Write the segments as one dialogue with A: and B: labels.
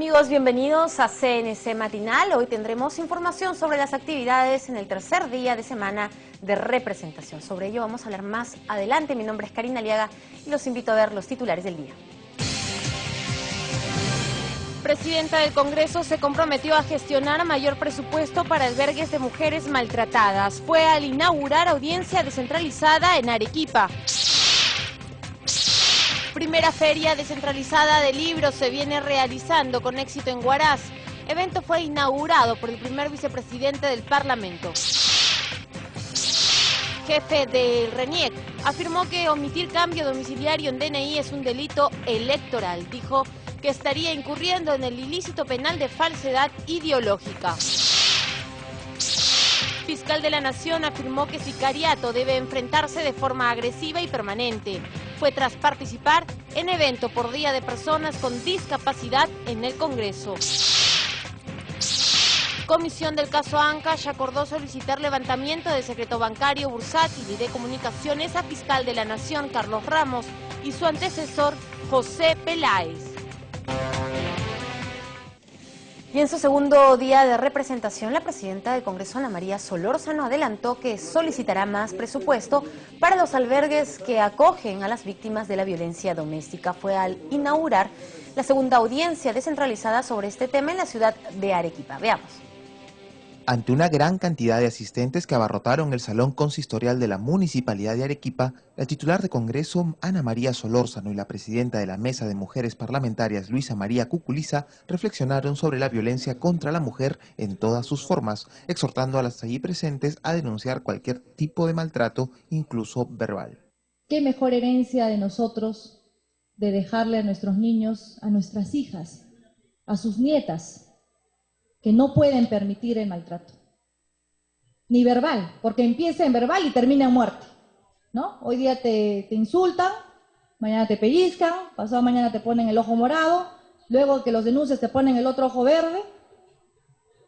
A: Amigos, bienvenidos a CNC Matinal. Hoy tendremos información sobre las actividades en el tercer día de semana de representación. Sobre ello vamos a hablar más adelante. Mi nombre es Karina Aliaga y los invito a ver los titulares del día. Presidenta del Congreso se comprometió a gestionar mayor presupuesto para albergues de mujeres maltratadas. Fue al inaugurar audiencia descentralizada en Arequipa. Primera feria descentralizada de libros se viene realizando con éxito en Huaraz. Evento fue inaugurado por el primer vicepresidente del Parlamento. Jefe del RENIEC afirmó que omitir cambio domiciliario en DNI es un delito electoral. Dijo que estaría incurriendo en el ilícito penal de falsedad ideológica. Fiscal de la Nación afirmó que sicariato debe enfrentarse de forma agresiva y permanente. Fue tras participar en evento por Día de Personas con Discapacidad en el Congreso. Comisión del caso Ancash acordó solicitar levantamiento del secreto bancario, bursátil y de comunicaciones a Fiscal de la Nación Carlos Ramos y su antecesor José Peláez. Y en su segundo día de representación, la presidenta del Congreso, Ana María Solórzano, adelantó que solicitará más presupuesto para los albergues que acogen a las víctimas de la violencia doméstica. Fue al inaugurar la segunda audiencia descentralizada sobre este tema en la ciudad de Arequipa. Veamos.
B: Ante una gran cantidad de asistentes que abarrotaron el salón consistorial de la Municipalidad de Arequipa, la titular de Congreso, Ana María Solórzano, y la presidenta de la Mesa de Mujeres Parlamentarias, Luisa María Cuculiza, reflexionaron sobre la violencia contra la mujer en todas sus formas, exhortando a las allí presentes a denunciar cualquier tipo de maltrato, incluso verbal.
C: ¿Qué mejor herencia de nosotros de dejarle a nuestros niños, a nuestras hijas, a sus nietas, que no pueden permitir el maltrato, ni verbal, porque empieza en verbal y termina en muerte, ¿no? Hoy día te insultan, mañana te pellizcan, pasado mañana te ponen el ojo morado, luego que los denuncias te ponen el otro ojo verde,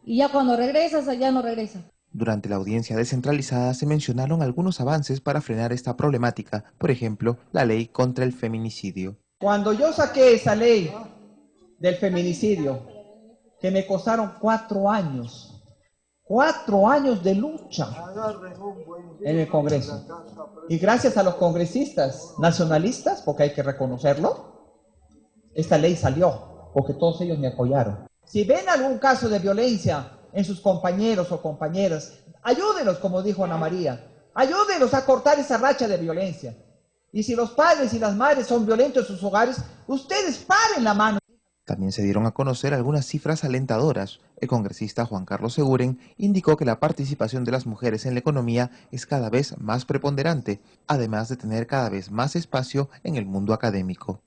C: y ya cuando regresas, ya no regresas.
B: Durante la audiencia descentralizada se mencionaron algunos avances para frenar esta problemática, por ejemplo, la ley contra el feminicidio.
D: Cuando yo saqué esa ley del feminicidio, que me costaron 4 años de lucha en el Congreso. Y gracias a los congresistas nacionalistas, porque hay que reconocerlo, esta ley salió, porque todos ellos me apoyaron. Si ven algún caso de violencia en sus compañeros o compañeras, ayúdenlos, como dijo Ana María, ayúdenlos a cortar esa racha de violencia. Y si los padres y las madres son violentos en sus hogares, ustedes paren la mano.
B: También se dieron a conocer algunas cifras alentadoras. El congresista Juan Carlos Seguren indicó que la participación de las mujeres en la economía es cada vez más preponderante, además de tener cada vez más espacio en el mundo académico.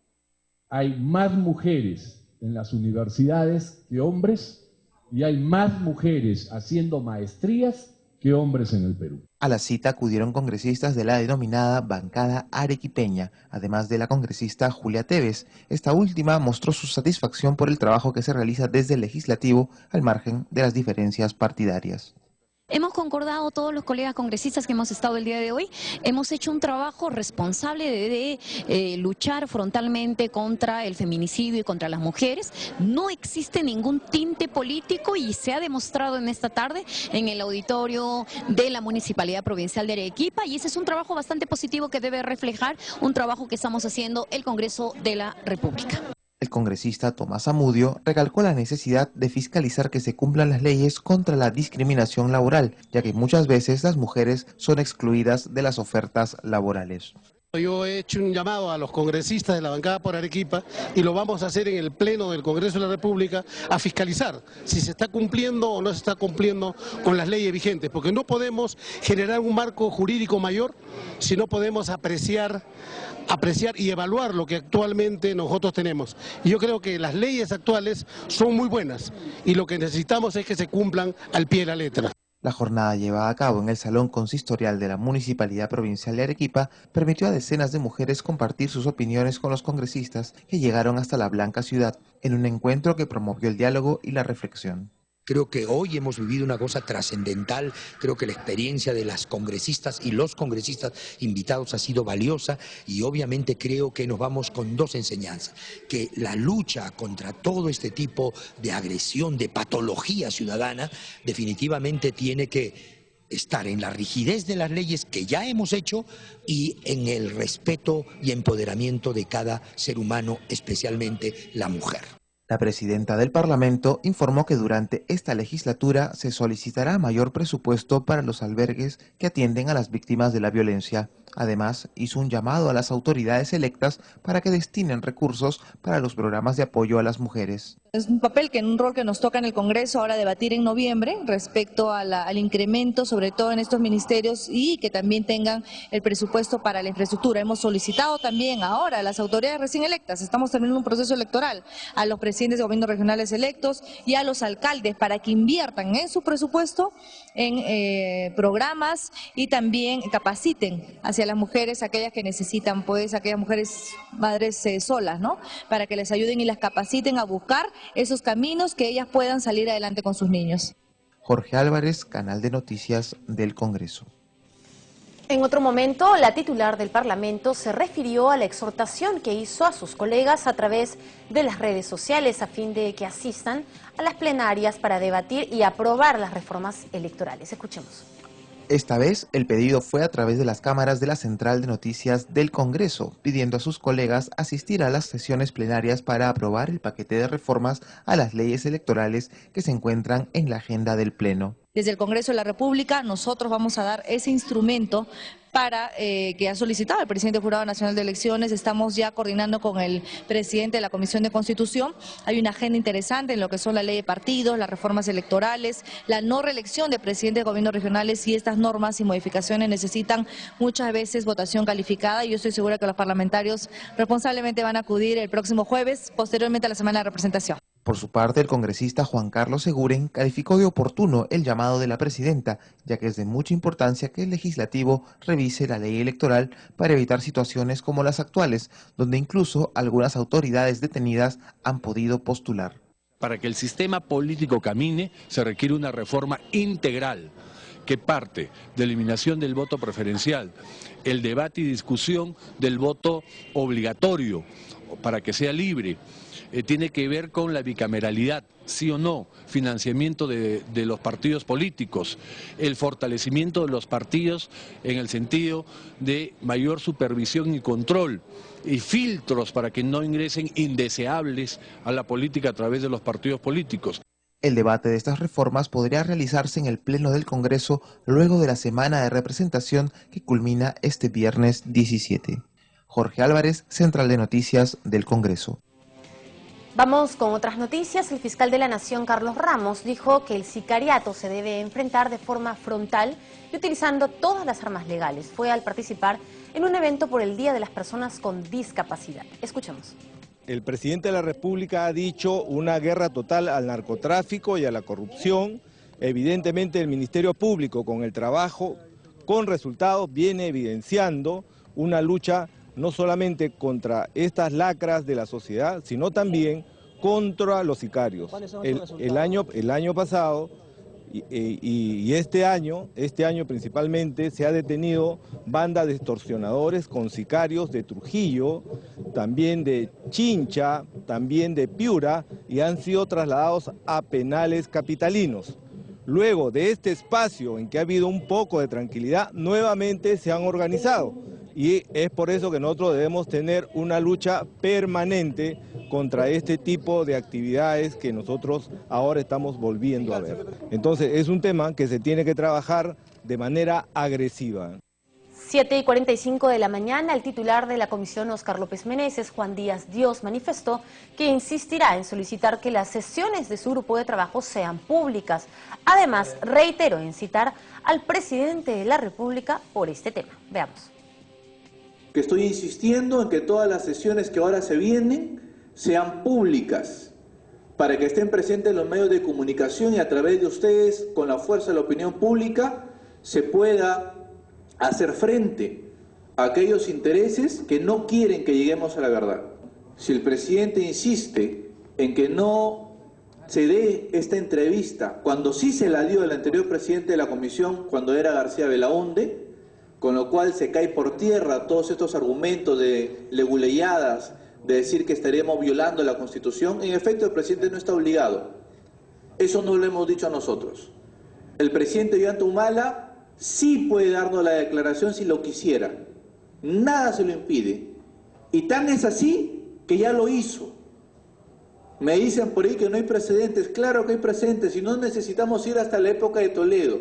E: Hay más mujeres en las universidades que hombres y hay más mujeres haciendo maestrías que hombres en el Perú.
B: A la cita acudieron congresistas de la denominada bancada arequipeña, además de la congresista Julia Tevez. Esta última mostró su satisfacción por el trabajo que se realiza desde el legislativo al margen de las diferencias partidarias.
F: Hemos concordado todos los colegas congresistas que hemos estado el día de hoy, hemos hecho un trabajo responsable de luchar frontalmente contra el feminicidio y contra las mujeres. No existe ningún tinte político y se ha demostrado en esta tarde en el auditorio de la Municipalidad Provincial de Arequipa, y ese es un trabajo bastante positivo que debe reflejar un trabajo que estamos haciendo el Congreso de la República.
B: El congresista Tomás Amudio recalcó la necesidad de fiscalizar que se cumplan las leyes contra la discriminación laboral, ya que muchas veces las mujeres son excluidas de las ofertas laborales.
G: Yo he hecho un llamado a los congresistas de la bancada por Arequipa y lo vamos a hacer en el Pleno del Congreso de la República a fiscalizar si se está cumpliendo o no se está cumpliendo con las leyes vigentes, porque no podemos generar un marco jurídico mayor si no podemos apreciar y evaluar lo que actualmente nosotros tenemos. Y yo creo que las leyes actuales son muy buenas y lo que necesitamos es que se cumplan al pie de la letra.
B: La jornada llevada a cabo en el Salón Consistorial de la Municipalidad Provincial de Arequipa permitió a decenas de mujeres compartir sus opiniones con los congresistas que llegaron hasta la Blanca Ciudad, en un encuentro que promovió el diálogo y la reflexión.
H: Creo que hoy hemos vivido una cosa trascendental, creo que la experiencia de las congresistas y los congresistas invitados ha sido valiosa y obviamente creo que nos vamos con dos enseñanzas, que la lucha contra todo este tipo de agresión, de patología ciudadana, definitivamente tiene que estar en la rigidez de las leyes que ya hemos hecho y en el respeto y empoderamiento de cada ser humano, especialmente la mujer.
B: La presidenta del Parlamento informó que durante esta legislatura se solicitará mayor presupuesto para los albergues que atienden a las víctimas de la violencia. Además, hizo un llamado a las autoridades electas para que destinen recursos para los programas de apoyo a las mujeres.
I: Es un papel un rol que nos toca en el Congreso ahora debatir en noviembre respecto al incremento, sobre todo en estos ministerios, y que también tengan el presupuesto para la infraestructura. Hemos solicitado también ahora a las autoridades recién electas, estamos terminando un proceso electoral, a los presidentes de gobiernos regionales electos y a los alcaldes para que inviertan en su presupuesto en programas y también capaciten hacia las mujeres, aquellas que necesitan, pues aquellas mujeres madres solas, ¿no? Para que les ayuden y las capaciten a buscar esos caminos que ellas puedan salir adelante con sus niños.
B: Jorge Álvarez, Canal de Noticias del Congreso.
A: En otro momento, la titular del Parlamento se refirió a la exhortación que hizo a sus colegas a través de las redes sociales a fin de que asistan a las plenarias para debatir y aprobar las reformas electorales. Escuchemos.
B: Esta vez, el pedido fue a través de las cámaras de la Central de Noticias del Congreso, pidiendo a sus colegas asistir a las sesiones plenarias para aprobar el paquete de reformas a las leyes electorales que se encuentran en la agenda del Pleno.
I: Desde el Congreso de la República nosotros vamos a dar ese instrumento para que ha solicitado el presidente del Jurado Nacional de Elecciones. Estamos ya coordinando con el presidente de la Comisión de Constitución. Hay una agenda interesante en lo que son la ley de partidos, las reformas electorales, la no reelección de presidentes de gobiernos regionales, y estas normas y modificaciones necesitan muchas veces votación calificada, y yo estoy segura que los parlamentarios responsablemente van a acudir el próximo jueves, posteriormente a la semana de representación.
B: Por su parte, el congresista Juan Carlos Seguren calificó de oportuno el llamado de la presidenta, ya que es de mucha importancia que el legislativo revise la ley electoral para evitar situaciones como las actuales, donde incluso algunas autoridades detenidas han podido postular.
E: Para que el sistema político camine, se requiere una reforma integral que parte de eliminación del voto preferencial, el debate y discusión del voto obligatorio para que sea libre. Tiene que ver con la bicameralidad, sí o no, financiamiento de los partidos políticos, el fortalecimiento de los partidos en el sentido de mayor supervisión y control, y filtros para que no ingresen indeseables a la política a través de los partidos políticos.
B: El debate de estas reformas podría realizarse en el Pleno del Congreso luego de la semana de representación que culmina este viernes 17. Jorge Álvarez, Central de Noticias del Congreso.
A: Vamos con otras noticias. El fiscal de la Nación, Carlos Ramos, dijo que el sicariato se debe enfrentar de forma frontal y utilizando todas las armas legales. Fue al participar en un evento por el Día de las Personas con Discapacidad. Escuchemos.
J: El presidente de la República ha dicho una guerra total al narcotráfico y a la corrupción. Evidentemente el Ministerio Público, con el trabajo, con resultados, viene evidenciando una lucha no solamente contra estas lacras de la sociedad, sino también contra los sicarios. El año pasado y este año principalmente se ha detenido banda de extorsionadores con sicarios de Trujillo, también de Chincha, también de Piura, y han sido trasladados a penales capitalinos. Luego de este espacio en que ha habido un poco de tranquilidad, nuevamente se han organizado. Y es por eso que nosotros debemos tener una lucha permanente contra este tipo de actividades que nosotros ahora estamos volviendo a ver. Entonces es un tema que se tiene que trabajar de manera agresiva.
A: 7:45 de la mañana, el titular de la comisión, Óscar López Meneses, Juan Díaz Dios, manifestó que insistirá en solicitar que las sesiones de su grupo de trabajo sean públicas. Además, reiteró en citar al presidente de la República por este tema. Veamos.
K: Que estoy insistiendo en que todas las sesiones que ahora se vienen sean públicas, para que estén presentes los medios de comunicación y a través de ustedes, con la fuerza de la opinión pública, se pueda hacer frente a aquellos intereses que no quieren que lleguemos a la verdad. Si el presidente insiste en que no se dé esta entrevista, cuando sí se la dio el anterior presidente de la comisión, cuando era García Belaunde, con lo cual se cae por tierra todos estos argumentos de leguleyadas, de decir que estaríamos violando la Constitución. En efecto, el presidente no está obligado. Eso no lo hemos dicho a nosotros. El presidente Ollanta Humala sí puede darnos la declaración si lo quisiera. Nada se lo impide. Y tan es así que ya lo hizo. Me dicen por ahí que no hay precedentes. Claro que hay precedentes y no necesitamos ir hasta la época de Toledo.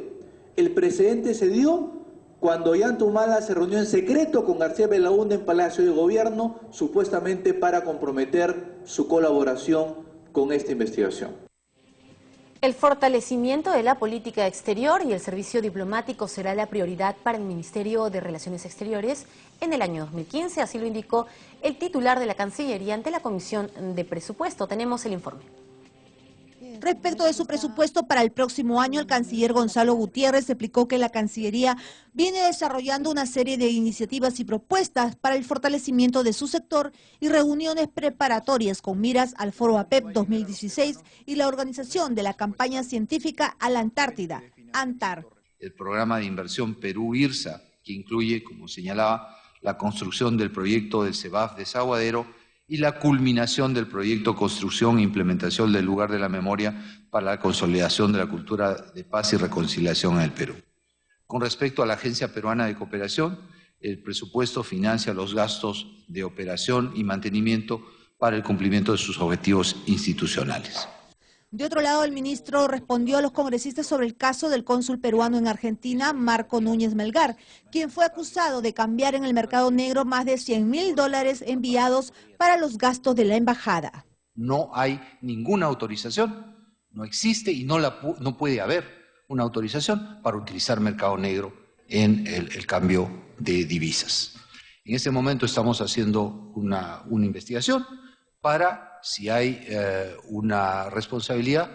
K: El precedente se dio cuando Ollanta Humala se reunió en secreto con García Belaunde en Palacio de Gobierno, supuestamente para comprometer su colaboración con esta investigación.
A: El fortalecimiento de la política exterior y el servicio diplomático será la prioridad para el Ministerio de Relaciones Exteriores en el año 2015, así lo indicó el titular de la Cancillería ante la Comisión de Presupuesto. Tenemos el informe.
L: Respecto de su presupuesto para el próximo año, el canciller Gonzalo Gutiérrez explicó que la Cancillería viene desarrollando una serie de iniciativas y propuestas para el fortalecimiento de su sector y reuniones preparatorias con miras al Foro APEP 2016 y la organización de la campaña científica a la Antártida, ANTAR.
M: El programa de inversión Perú-IRSA, que incluye, como señalaba, la construcción del proyecto del CEBAF Desaguadero y la culminación del proyecto Construcción e Implementación del Lugar de la Memoria para la consolidación de la cultura de paz y reconciliación en el Perú. Con respecto a la Agencia Peruana de Cooperación, el presupuesto financia los gastos de operación y mantenimiento para el cumplimiento de sus objetivos institucionales.
L: De otro lado, el ministro respondió a los congresistas sobre el caso del cónsul peruano en Argentina, Marco Núñez Melgar, quien fue acusado de cambiar en el mercado negro más de $100.000 enviados para los gastos de la embajada.
M: No hay ninguna autorización, no existe y no puede haber una autorización para utilizar mercado negro en el cambio de divisas. En este momento estamos haciendo una investigación para, si hay una responsabilidad,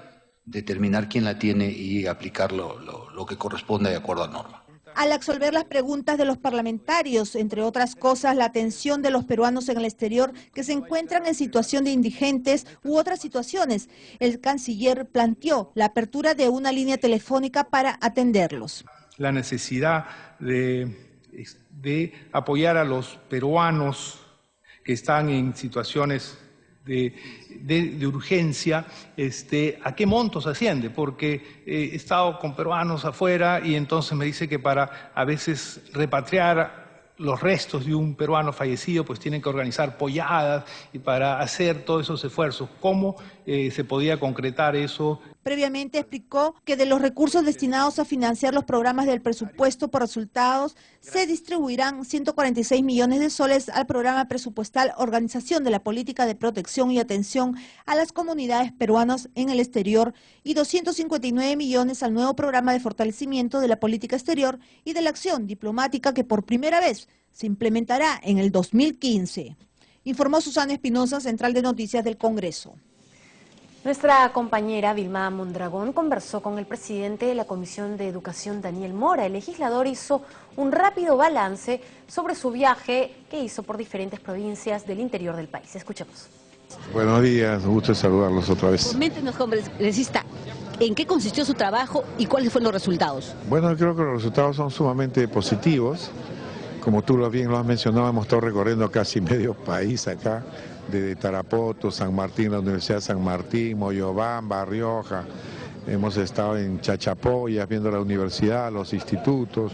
M: determinar quién la tiene y aplicar lo que corresponde de acuerdo a norma.
L: Al absolver las preguntas de los parlamentarios, entre otras cosas, la atención de los peruanos en el exterior que se encuentran en situación de indigentes u otras situaciones, el canciller planteó la apertura de una línea telefónica para atenderlos.
N: La necesidad de apoyar a los peruanos que están en situaciones de urgencia, ¿a qué montos asciende? Porque he estado con peruanos afuera y entonces me dice que para a veces repatriar los restos de un peruano fallecido, pues tienen que organizar polladas y para hacer todos esos esfuerzos. ¿Cómo se podía concretar eso?
L: Previamente explicó que de los recursos destinados a financiar los programas del presupuesto por resultados, se distribuirán 146 millones de soles al programa presupuestal Organización de la Política de Protección y Atención a las Comunidades Peruanas en el Exterior y 259 millones al nuevo programa de fortalecimiento de la política exterior y de la acción diplomática que por primera vez se implementará en el 2015. Informó Susana Espinosa, Central de Noticias del Congreso.
A: Nuestra compañera Vilma Mondragón conversó con el presidente de la Comisión de Educación, Daniel Mora. El legislador hizo un rápido balance sobre su viaje que hizo por diferentes provincias del interior del país. Escuchemos.
O: Buenos días, un gusto saludarlos otra vez.
P: Coméntenos, congresista, ¿en qué consistió su trabajo y cuáles fueron los resultados?
O: Bueno, creo que los resultados son sumamente positivos. Como tú bien lo has mencionado, hemos estado recorriendo casi medio país acá, desde Tarapoto, San Martín, la Universidad de San Martín, Moyobamba, Rioja. Hemos estado en Chachapoyas viendo la universidad, los institutos.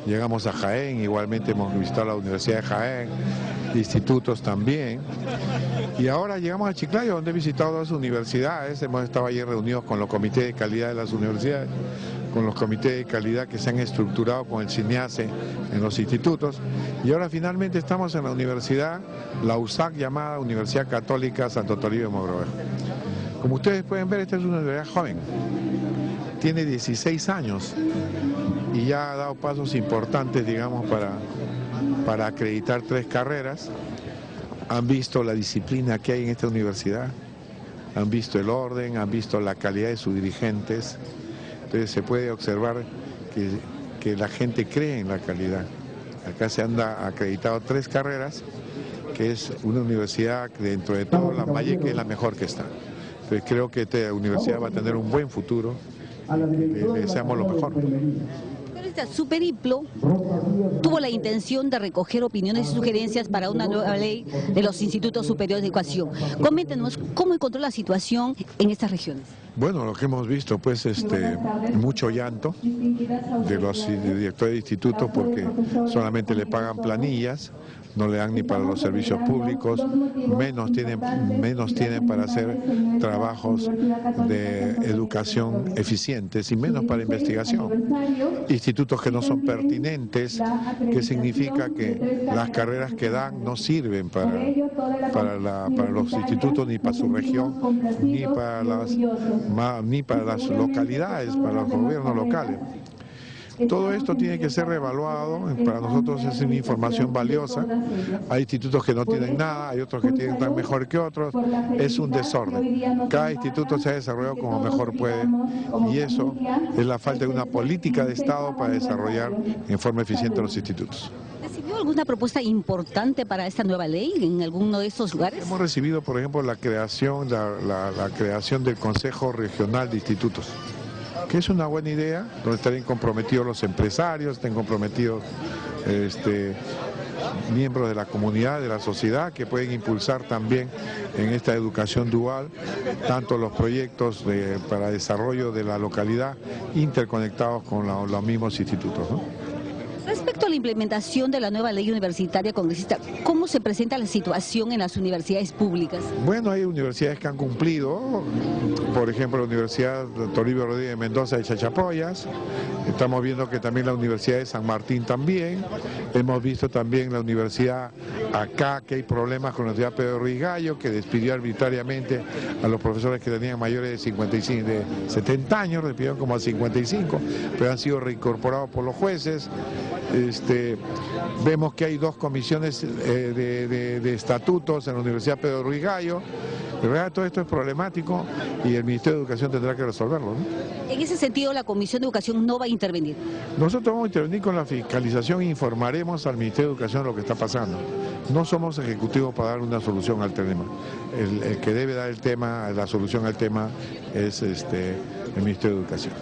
O: Llegamos a Jaén, igualmente hemos visitado la Universidad de Jaén, institutos también. Y ahora llegamos a Chiclayo, donde he visitado dos universidades. Hemos estado ayer reunidos con los comités de calidad de las universidades, con los comités de calidad que se han estructurado con el CINEACE en los institutos. Y ahora finalmente estamos en la universidad, la USAC, llamada Universidad Católica Santo Toribio Mogrovejo. Como ustedes pueden ver, esta es una universidad joven, tiene 16 años y ya ha dado pasos importantes, digamos, para acreditar 3 carreras. Han visto la disciplina que hay en esta universidad, han visto el orden, han visto la calidad de sus dirigentes. Entonces se puede observar que la gente cree en la calidad. Acá se han acreditado 3 carreras, que es una universidad que dentro de todo Lambayeque es la mejor que está. Entonces creo que esta universidad va a tener un buen futuro. Le deseamos lo mejor.
P: Su periplo tuvo la intención de recoger opiniones y sugerencias para una nueva ley de los institutos superiores de educación. Coméntenos cómo encontró la situación en estas regiones.
O: Bueno, lo que hemos visto, pues, mucho llanto de los directores de institutos porque solamente le pagan planillas, no le dan ni para los servicios públicos, menos tienen para hacer trabajos de educación eficientes y menos para investigación. Institutos que no son pertinentes, que significa que las carreras que dan no sirven para los institutos, ni para su región, ni para las localidades, para los gobiernos locales. Todo esto tiene que ser reevaluado, para nosotros es una información valiosa. Hay institutos que no tienen nada, hay otros que tienen tan mejor que otros, es un desorden. Cada instituto se ha desarrollado como mejor puede y eso es la falta de una política de Estado para desarrollar en forma eficiente los institutos.
P: ¿Recibió alguna propuesta importante para esta nueva ley en alguno de estos lugares?
O: Hemos recibido, por ejemplo, la creación del Consejo Regional de Institutos, que es una buena idea, donde estarían comprometidos los empresarios, estén comprometidos miembros de la comunidad, de la sociedad, que pueden impulsar también en esta educación dual, tanto los proyectos para desarrollo de la localidad interconectados con los mismos institutos, ¿no?
P: Respecto a la implementación de la nueva ley universitaria congresista, ¿cómo se presenta la situación en las universidades públicas?
O: Bueno, hay universidades que han cumplido, por ejemplo la Universidad Toribio Rodríguez de Mendoza de Chachapoyas, estamos viendo que también la Universidad de San Martín también, hemos visto también la universidad acá que hay problemas con la Universidad Pedro Ruiz Gallo, que despidió arbitrariamente a los profesores que tenían mayores de 55, de 70 años, despidieron como a 55, pero han sido reincorporados por los jueces. Vemos que hay dos comisiones de estatutos en la Universidad Pedro Ruiz Gallo. De verdad, todo esto es problemático y el Ministerio de Educación tendrá que resolverlo, ¿no?
P: En ese sentido, la Comisión de Educación no va a intervenir.
O: Nosotros vamos a intervenir con la fiscalización e informaremos al Ministerio de Educación lo que está pasando. No somos ejecutivos para dar una solución al tema. El que debe dar la solución al tema es el Ministerio de Educación.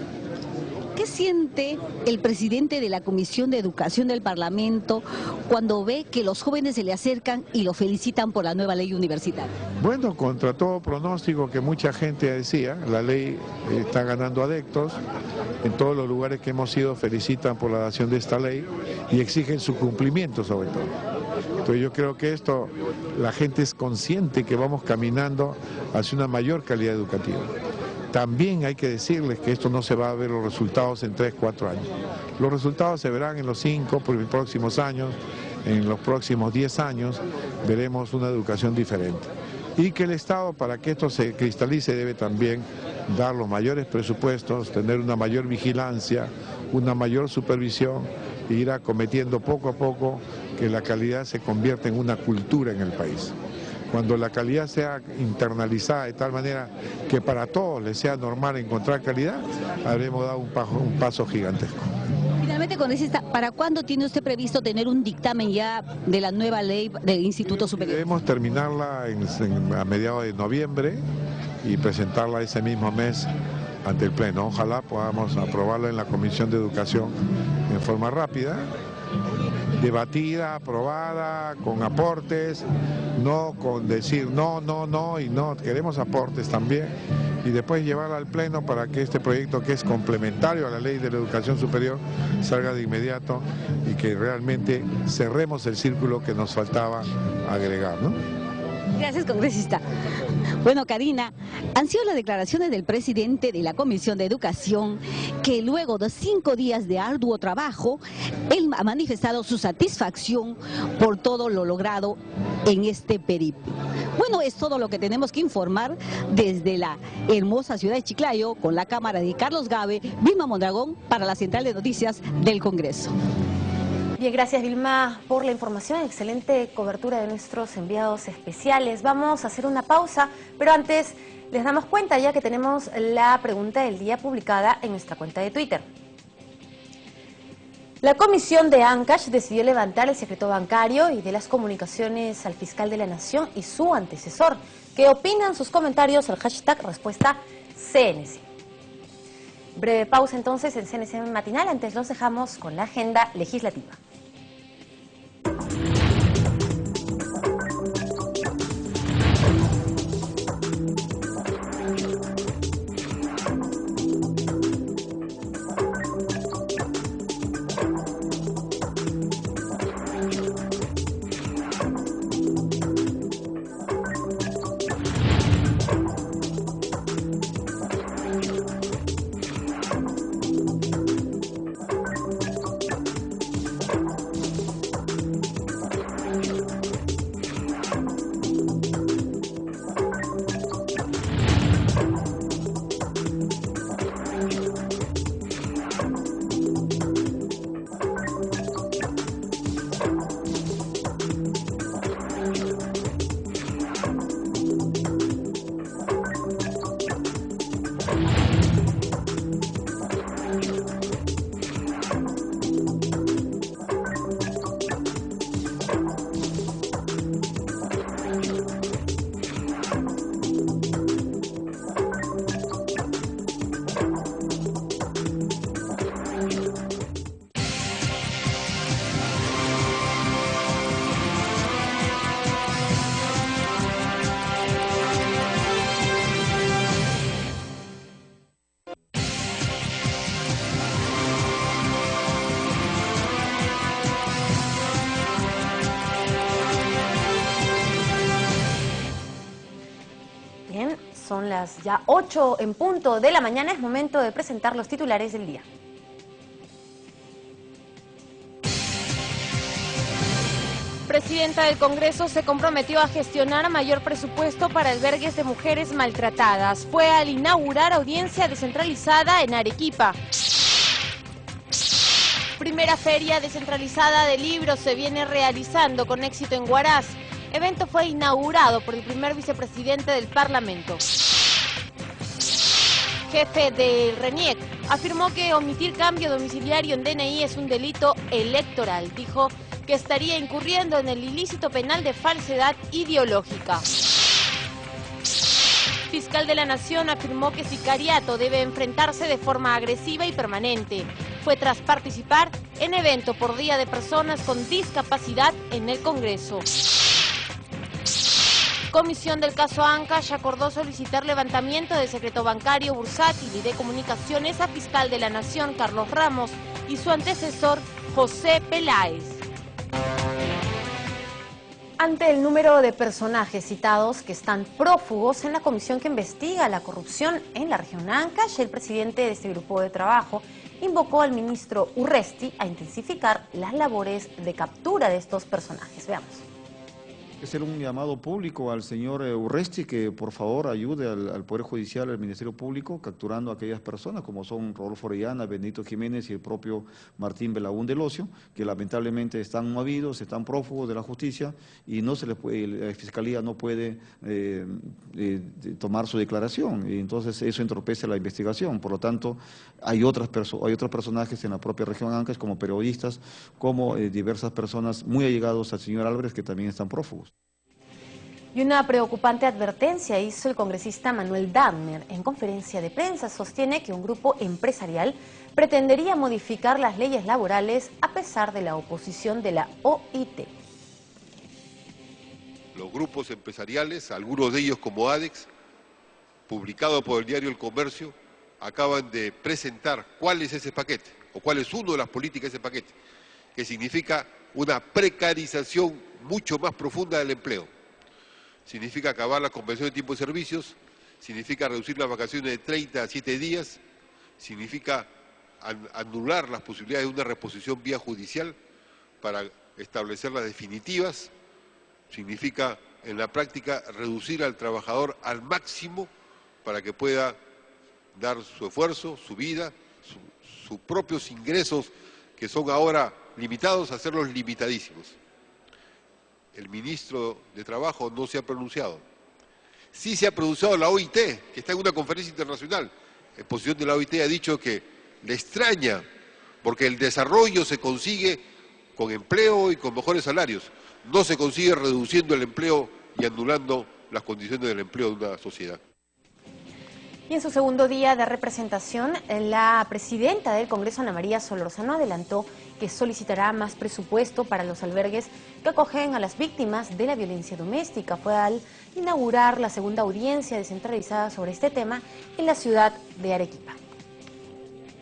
P: ¿Qué siente el presidente de la Comisión de Educación del Parlamento cuando ve que los jóvenes se le acercan y lo felicitan por la nueva ley universitaria?
O: Bueno, contra todo pronóstico que mucha gente decía, la ley está ganando adeptos. En todos los lugares que hemos ido felicitan por la dación de esta ley y exigen su cumplimiento sobre todo. Entonces yo creo que la gente es consciente que vamos caminando hacia una mayor calidad educativa. También hay que decirles que esto no se va a ver los resultados en 3, 4 años. Los resultados se verán en los 5 próximos años, en los próximos 10 años veremos una educación diferente. Y que el Estado, para que esto se cristalice, debe también dar los mayores presupuestos, tener una mayor vigilancia, una mayor supervisión e ir acometiendo poco a poco que la calidad se convierta en una cultura en el país. Cuando la calidad sea internalizada de tal manera que para todos les sea normal encontrar calidad, habremos dado un paso gigantesco.
P: Finalmente, congresista, ¿para cuándo tiene usted previsto tener un dictamen ya de la nueva ley del Instituto Superior?
O: Debemos terminarla a mediados de noviembre y presentarla ese mismo mes ante el Pleno. Ojalá podamos aprobarla en la Comisión de Educación en forma rápida, debatida, aprobada, con aportes, no con decir no y no, queremos aportes también, y después llevarla al Pleno para que este proyecto, que es complementario a la Ley de la Educación Superior, salga de inmediato y que realmente cerremos el círculo que nos faltaba agregar, ¿no?
P: Gracias, congresista. Bueno, Karina, han sido las declaraciones del presidente de la Comisión de Educación que luego de 5 días de arduo trabajo, él ha manifestado su satisfacción por todo lo logrado en este periplo. Bueno, es todo lo que tenemos que informar desde la hermosa ciudad de Chiclayo con la cámara de Carlos Gabe, Vilma Mondragón, para la Central de Noticias del Congreso.
A: Bien, gracias Vilma por la información, excelente cobertura de nuestros enviados especiales. Vamos a hacer una pausa, pero antes les damos cuenta ya que tenemos la pregunta del día publicada en nuestra cuenta de Twitter. La comisión de Ancash decidió levantar el secreto bancario y de las comunicaciones al fiscal de la Nación y su antecesor. ¿Qué opinan? Sus comentarios al hashtag respuesta CNC. Breve pausa entonces en CNC Matinal. Antes los dejamos con la agenda legislativa. Son las ya 8 en punto de la mañana. Es momento de presentar los titulares del día. Presidenta del Congreso se comprometió a gestionar mayor presupuesto para albergues de mujeres maltratadas. Fue al inaugurar audiencia descentralizada en Arequipa. Primera feria descentralizada de libros se viene realizando con éxito en Huaraz. Evento fue inaugurado por el primer vicepresidente del Parlamento. Jefe del RENIEC afirmó que omitir cambio domiciliario en DNI es un delito electoral. Dijo que estaría incurriendo en el ilícito penal de falsedad ideológica. Fiscal de la Nación afirmó que sicariato debe enfrentarse de forma agresiva y permanente. Fue tras participar en evento por Día de Personas con Discapacidad en el Congreso. Comisión del caso Ancash acordó solicitar levantamiento del secreto bancario, bursátil y de comunicaciones a fiscal de la Nación, Carlos Ramos, y su antecesor, José Peláez. Ante el número de personajes citados que están prófugos en la comisión que investiga la corrupción en la región Ancash, el presidente de este grupo de trabajo invocó al ministro Urresti a intensificar las labores de captura de estos personajes. Veamos.
Q: Hacer un llamado público al señor Urresti que por favor ayude al Poder Judicial, al Ministerio Público, capturando a aquellas personas como son Rodolfo Orellana, Benito Jiménez y el propio Martín Belaúnde Locio, que lamentablemente están movidos, están prófugos de la justicia y no se les puede, la Fiscalía no puede tomar su declaración, y entonces eso entorpece la investigación. Por lo tanto, hay otros personajes en la propia región Ancash, como periodistas, como diversas personas muy allegados al señor Álvarez, que también están prófugos.
A: Y una preocupante advertencia hizo el congresista Manuel Dagner. En conferencia de prensa sostiene que un grupo empresarial pretendería modificar las leyes laborales a pesar de la oposición de la OIT.
R: Los grupos empresariales, algunos de ellos como ADEX, publicado por el diario El Comercio, acaban de presentar cuál es ese paquete, o cuál es una de las políticas de ese paquete, que significa una precarización mucho más profunda del empleo. Significa acabar la convención de tiempo de servicios, significa reducir las vacaciones de 30 a 7 días, significa anular las posibilidades de una reposición vía judicial para establecerlas definitivas, significa en la práctica reducir al trabajador al máximo para que pueda dar su esfuerzo, su vida, sus propios ingresos que son ahora limitados, a hacerlos limitadísimos. El ministro de Trabajo no se ha pronunciado. Sí se ha pronunciado la OIT, que está en una conferencia internacional. En posición de la OIT ha dicho que le extraña porque el desarrollo se consigue con empleo y con mejores salarios, no se consigue reduciendo el empleo y anulando las condiciones del empleo de una sociedad.
A: Y en su segundo día de representación, la presidenta del Congreso, Ana María Solórzano, adelantó que solicitará más presupuesto para los albergues que acogen a las víctimas de la violencia doméstica. Fue al inaugurar la segunda audiencia descentralizada sobre este tema en la ciudad de Arequipa.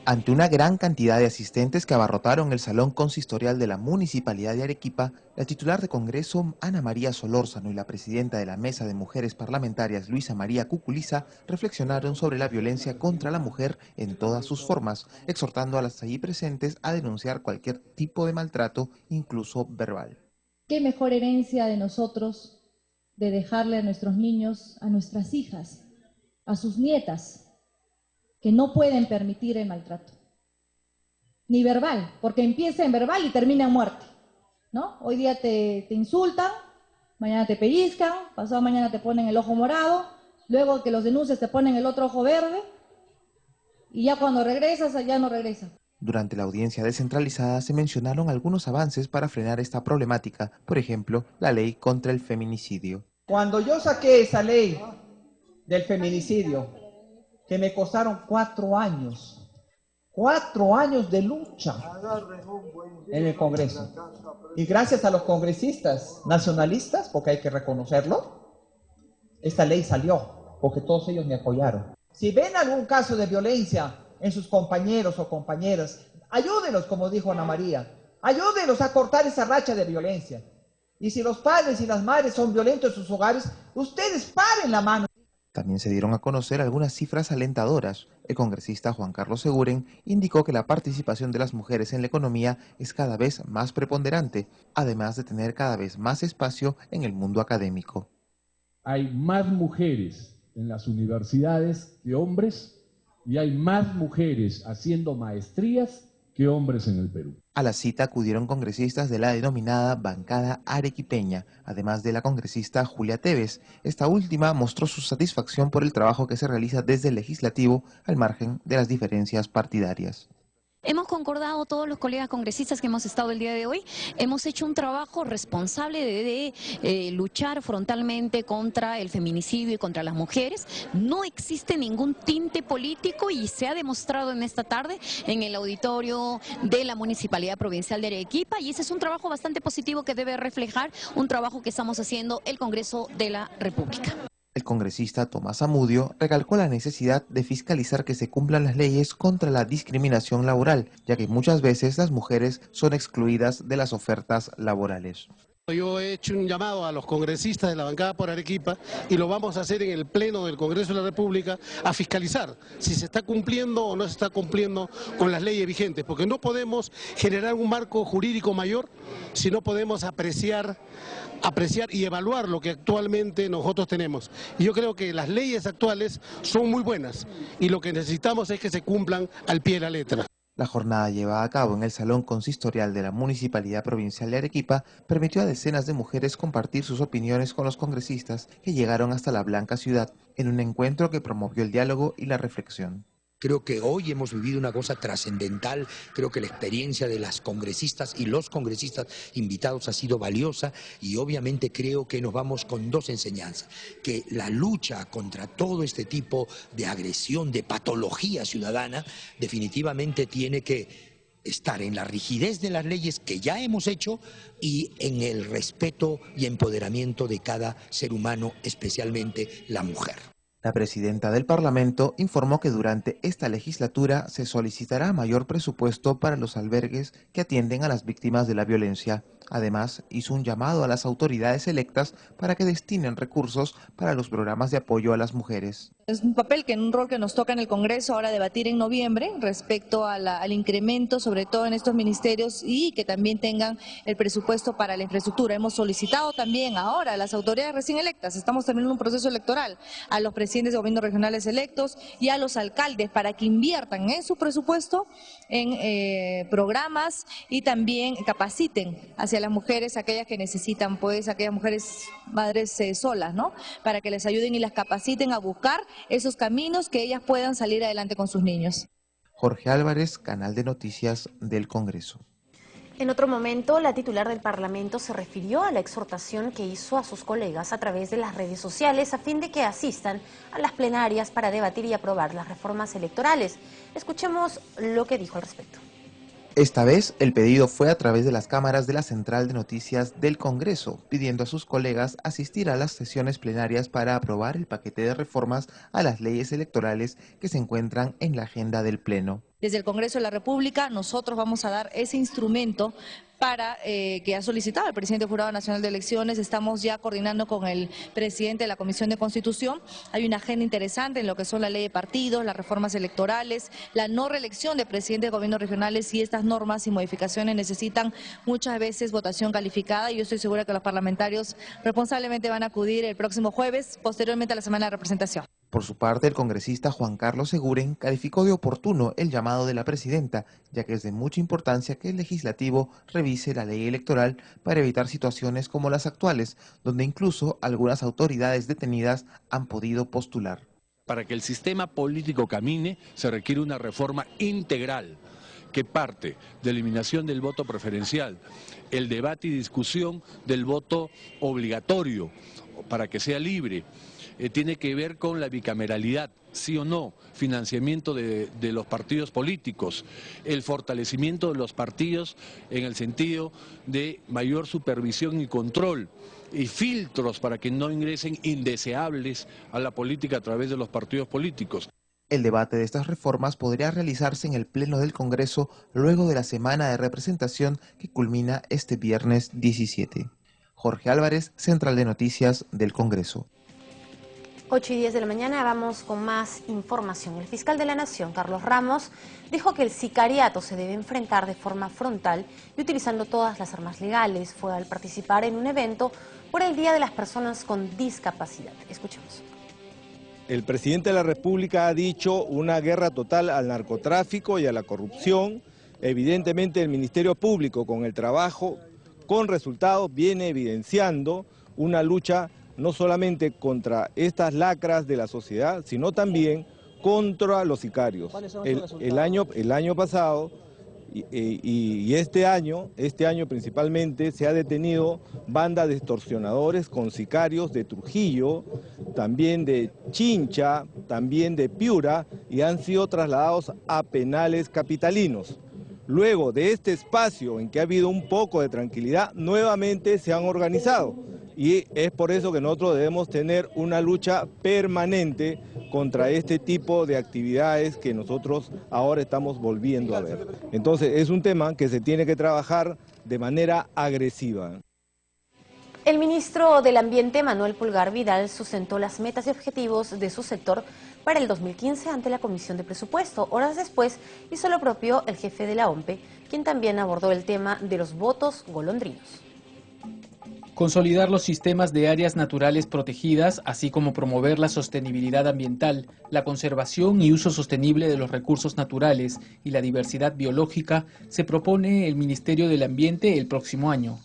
B: Ante una gran cantidad de asistentes que abarrotaron el salón consistorial de la Municipalidad de Arequipa, la titular de Congreso, Ana María Solórzano, y la presidenta de la Mesa de Mujeres Parlamentarias, Luisa María Cuculiza, reflexionaron sobre la violencia contra la mujer en todas sus formas, exhortando a las allí presentes a denunciar cualquier tipo de maltrato, incluso verbal.
C: ¿Qué mejor herencia de nosotros de dejarle a nuestros niños, a nuestras hijas, a sus nietas, que no pueden permitir el maltrato, ni verbal, porque empieza en verbal y termina en muerte, ¿no? Hoy día te insultan, mañana te pellizcan, pasado mañana te ponen el ojo morado, luego que los denuncias te ponen el otro ojo verde, y ya cuando regresas, ya no regresas.
B: Durante la audiencia descentralizada se mencionaron algunos avances para frenar esta problemática, por ejemplo, la ley contra el feminicidio.
D: Cuando yo saqué esa ley del feminicidio, que me costaron 4 años de lucha en el Congreso. Y gracias a los congresistas nacionalistas, porque hay que reconocerlo, esta ley salió, porque todos ellos me apoyaron. Si ven algún caso de violencia en sus compañeros o compañeras, ayúdenlos, como dijo Ana María, ayúdenlos a cortar esa racha de violencia. Y si los padres y las madres son violentos en sus hogares, ustedes paren la mano.
B: También se dieron a conocer algunas cifras alentadoras. El congresista Juan Carlos Seguren indicó que la participación de las mujeres en la economía es cada vez más preponderante, además de tener cada vez más espacio en el mundo académico.
S: Hay más mujeres en las universidades que hombres y hay más mujeres haciendo maestrías que hombres en el Perú.
B: A la cita acudieron congresistas de la denominada bancada arequipeña, además de la congresista Julia Tevez. Esta última mostró su satisfacción por el trabajo que se realiza desde el legislativo al margen de las diferencias partidarias.
F: Hemos concordado todos los colegas congresistas que hemos estado el día de hoy, hemos hecho un trabajo responsable de luchar frontalmente contra el feminicidio y contra las mujeres. No existe ningún tinte político y se ha demostrado en esta tarde en el auditorio de la Municipalidad Provincial de Arequipa, y ese es un trabajo bastante positivo que debe reflejar un trabajo que estamos haciendo el Congreso de la República.
B: El congresista Tomás Zamudio recalcó la necesidad de fiscalizar que se cumplan las leyes contra la discriminación laboral, ya que muchas veces las mujeres son excluidas de las ofertas laborales.
G: Yo he hecho un llamado a los congresistas de la bancada por Arequipa y lo vamos a hacer en el Pleno del Congreso de la República a fiscalizar si se está cumpliendo o no se está cumpliendo con las leyes vigentes, porque no podemos generar un marco jurídico mayor si no podemos apreciar y evaluar lo que actualmente nosotros tenemos. Y yo creo que las leyes actuales son muy buenas y lo que necesitamos es que se cumplan al pie de la letra.
B: La jornada llevada a cabo en el Salón Consistorial de la Municipalidad Provincial de Arequipa permitió a decenas de mujeres compartir sus opiniones con los congresistas que llegaron hasta la Blanca Ciudad en un encuentro que promovió el diálogo y la reflexión.
H: Creo que hoy hemos vivido una cosa trascendental, creo que la experiencia de las congresistas y los congresistas invitados ha sido valiosa y obviamente creo que nos vamos con 2 enseñanzas, que la lucha contra todo este tipo de agresión, de patología ciudadana, definitivamente tiene que estar en la rigidez de las leyes que ya hemos hecho y en el respeto y empoderamiento de cada ser humano, especialmente la mujer.
B: La presidenta del Parlamento informó que durante esta legislatura se solicitará mayor presupuesto para los albergues que atienden a las víctimas de la violencia. Además, hizo un llamado a las autoridades electas para que destinen recursos para los programas de apoyo a las mujeres.
I: Es un rol que nos toca en el Congreso ahora debatir en noviembre respecto al incremento, sobre todo en estos ministerios, y que también tengan el presupuesto para la infraestructura. Hemos solicitado también ahora a las autoridades recién electas, estamos terminando un proceso electoral, a los presidentes de gobiernos regionales electos y a los alcaldes para que inviertan en su presupuesto en programas y también capaciten hacia las mujeres, aquellas que necesitan, pues aquellas mujeres madres solas, ¿no? Para que les ayuden y las capaciten a buscar esos caminos que ellas puedan salir adelante con sus niños.
B: Jorge Álvarez, Canal de Noticias del Congreso.
A: En otro momento, la titular del Parlamento se refirió a la exhortación que hizo a sus colegas a través de las redes sociales a fin de que asistan a las plenarias para debatir y aprobar las reformas electorales. Escuchemos lo que dijo al respecto.
B: Esta vez, el pedido fue a través de las cámaras de la Central de Noticias del Congreso, pidiendo a sus colegas asistir a las sesiones plenarias para aprobar el paquete de reformas a las leyes electorales que se encuentran en la agenda del Pleno.
I: Desde el Congreso de la República nosotros vamos a dar ese instrumento para que ha solicitado el presidente del Jurado Nacional de Elecciones. Estamos ya coordinando con el presidente de la Comisión de Constitución. Hay una agenda interesante en lo que son la ley de partidos, las reformas electorales, la no reelección de presidentes de gobiernos regionales, y estas normas y modificaciones necesitan muchas veces votación calificada. Y yo estoy segura que los parlamentarios responsablemente van a acudir el próximo jueves, posteriormente a la semana de representación.
B: Por su parte, el congresista Juan Carlos Seguren calificó de oportuno el llamado de la presidenta, ya que es de mucha importancia que el legislativo revise la ley electoral para evitar situaciones como las actuales, donde incluso algunas autoridades detenidas han podido postular.
E: Para que el sistema político camine, se requiere una reforma integral que parte de eliminación del voto preferencial, el debate y discusión del voto obligatorio para que sea libre. Tiene que ver con la bicameralidad, sí o no, financiamiento de los partidos políticos, el fortalecimiento de los partidos en el sentido de mayor supervisión y control, y filtros para que no ingresen indeseables a la política a través de los partidos políticos.
B: El debate de estas reformas podría realizarse en el Pleno del Congreso luego de la semana de representación que culmina este viernes 17. Jorge Álvarez, Central de Noticias del Congreso.
A: 8:10 de la mañana, vamos con más información. El fiscal de la Nación, Carlos Ramos, dijo que el sicariato se debe enfrentar de forma frontal y utilizando todas las armas legales. Fue al participar en un evento por el Día de las Personas con Discapacidad. Escuchemos.
J: El presidente de la República ha dicho una guerra total al narcotráfico y a la corrupción. Evidentemente el Ministerio Público, con el trabajo, con resultados, viene evidenciando una lucha no solamente contra estas lacras de la sociedad, sino también contra los sicarios. El año pasado y este año principalmente se ha detenido banda de extorsionadores con sicarios de Trujillo, también de Chincha, también de Piura, y han sido trasladados a penales capitalinos. Luego de este espacio en que ha habido un poco de tranquilidad, nuevamente se han organizado. Y es por eso que nosotros debemos tener una lucha permanente contra este tipo de actividades que nosotros ahora estamos volviendo a ver. Entonces es un tema que se tiene que trabajar de manera agresiva.
A: El ministro del Ambiente, Manuel Pulgar Vidal, sustentó las metas y objetivos de su sector para el 2015 ante la Comisión de Presupuesto. Horas después hizo lo propio el jefe de la OMPE, quien también abordó el tema de los votos golondrinos.
T: Consolidar los sistemas de áreas naturales protegidas, así como promover la sostenibilidad ambiental, la conservación y uso sostenible de los recursos naturales y la diversidad biológica, se propone el Ministerio del Ambiente el próximo año.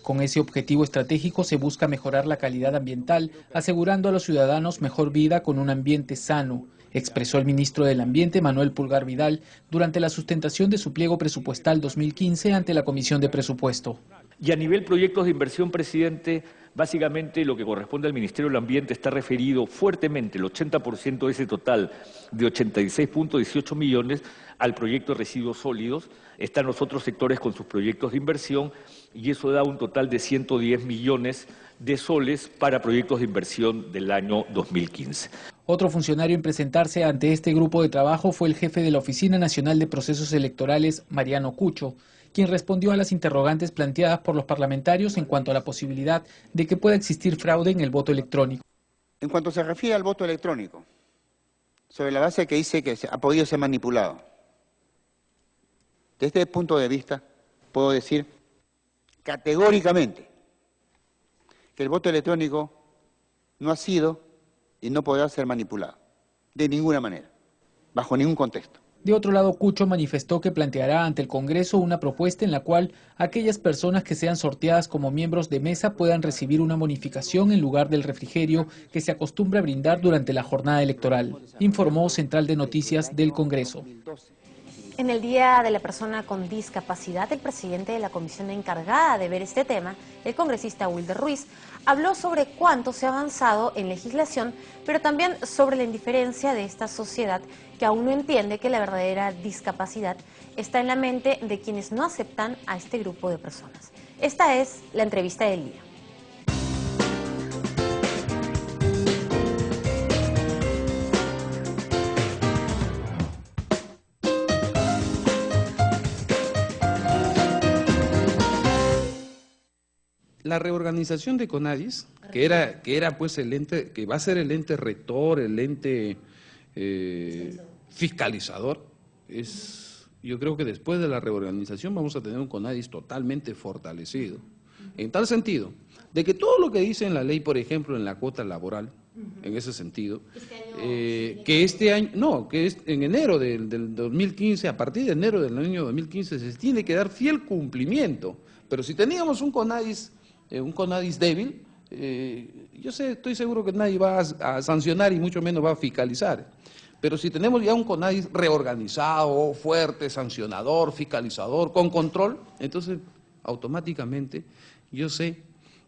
T: Con ese objetivo estratégico se busca mejorar la calidad ambiental, asegurando a los ciudadanos mejor vida con un ambiente sano, expresó el ministro del Ambiente, Manuel Pulgar Vidal, durante la sustentación de su pliego presupuestal 2015 ante la Comisión de Presupuesto.
U: Y a nivel proyectos de inversión, presidente, básicamente lo que corresponde al Ministerio del Ambiente está referido fuertemente, el 80% de ese total de 86.18 millones, al proyecto de residuos sólidos. Están los otros sectores con sus proyectos de inversión y eso da un total de 110 millones de soles para proyectos de inversión del año 2015.
T: Otro funcionario en presentarse ante este grupo de trabajo fue el jefe de la Oficina Nacional de Procesos Electorales, Mariano Cucho, quien respondió a las interrogantes planteadas por los parlamentarios en cuanto a la posibilidad de que pueda existir fraude en el voto electrónico.
V: En cuanto se refiere al voto electrónico, sobre la base que dice que ha podido ser manipulado, desde este punto de vista puedo decir categóricamente que el voto electrónico no ha sido y no podrá ser manipulado, de ninguna manera, bajo ningún contexto.
T: De otro lado, Cucho manifestó que planteará ante el Congreso una propuesta en la cual aquellas personas que sean sorteadas como miembros de mesa puedan recibir una bonificación en lugar del refrigerio que se acostumbra a brindar durante la jornada electoral, informó Central de Noticias del Congreso.
A: En el Día de la Persona con Discapacidad, el presidente de la comisión encargada de ver este tema, el congresista Wilder Ruiz, habló sobre cuánto se ha avanzado en legislación, pero también sobre la indiferencia de esta sociedad que aún no entiende que la verdadera discapacidad está en la mente de quienes no aceptan a este grupo de personas. Esta es la entrevista del día.
K: La reorganización de CONADIS, que era pues el ente, que va a ser el ente rector, el ente fiscalizador, yo creo que después de la reorganización vamos a tener un CONADIS totalmente fortalecido, en tal sentido, de que todo lo que dice en la ley, por ejemplo, en la cuota laboral, en ese sentido, que este año, no, que es en enero del 2015, a partir de enero del año 2015 se tiene que dar fiel cumplimiento, pero si teníamos un CONADIS débil, estoy seguro que nadie va a sancionar y mucho menos va a fiscalizar. Pero si tenemos ya un CONADIS reorganizado, fuerte, sancionador, fiscalizador, con control, entonces automáticamente yo sé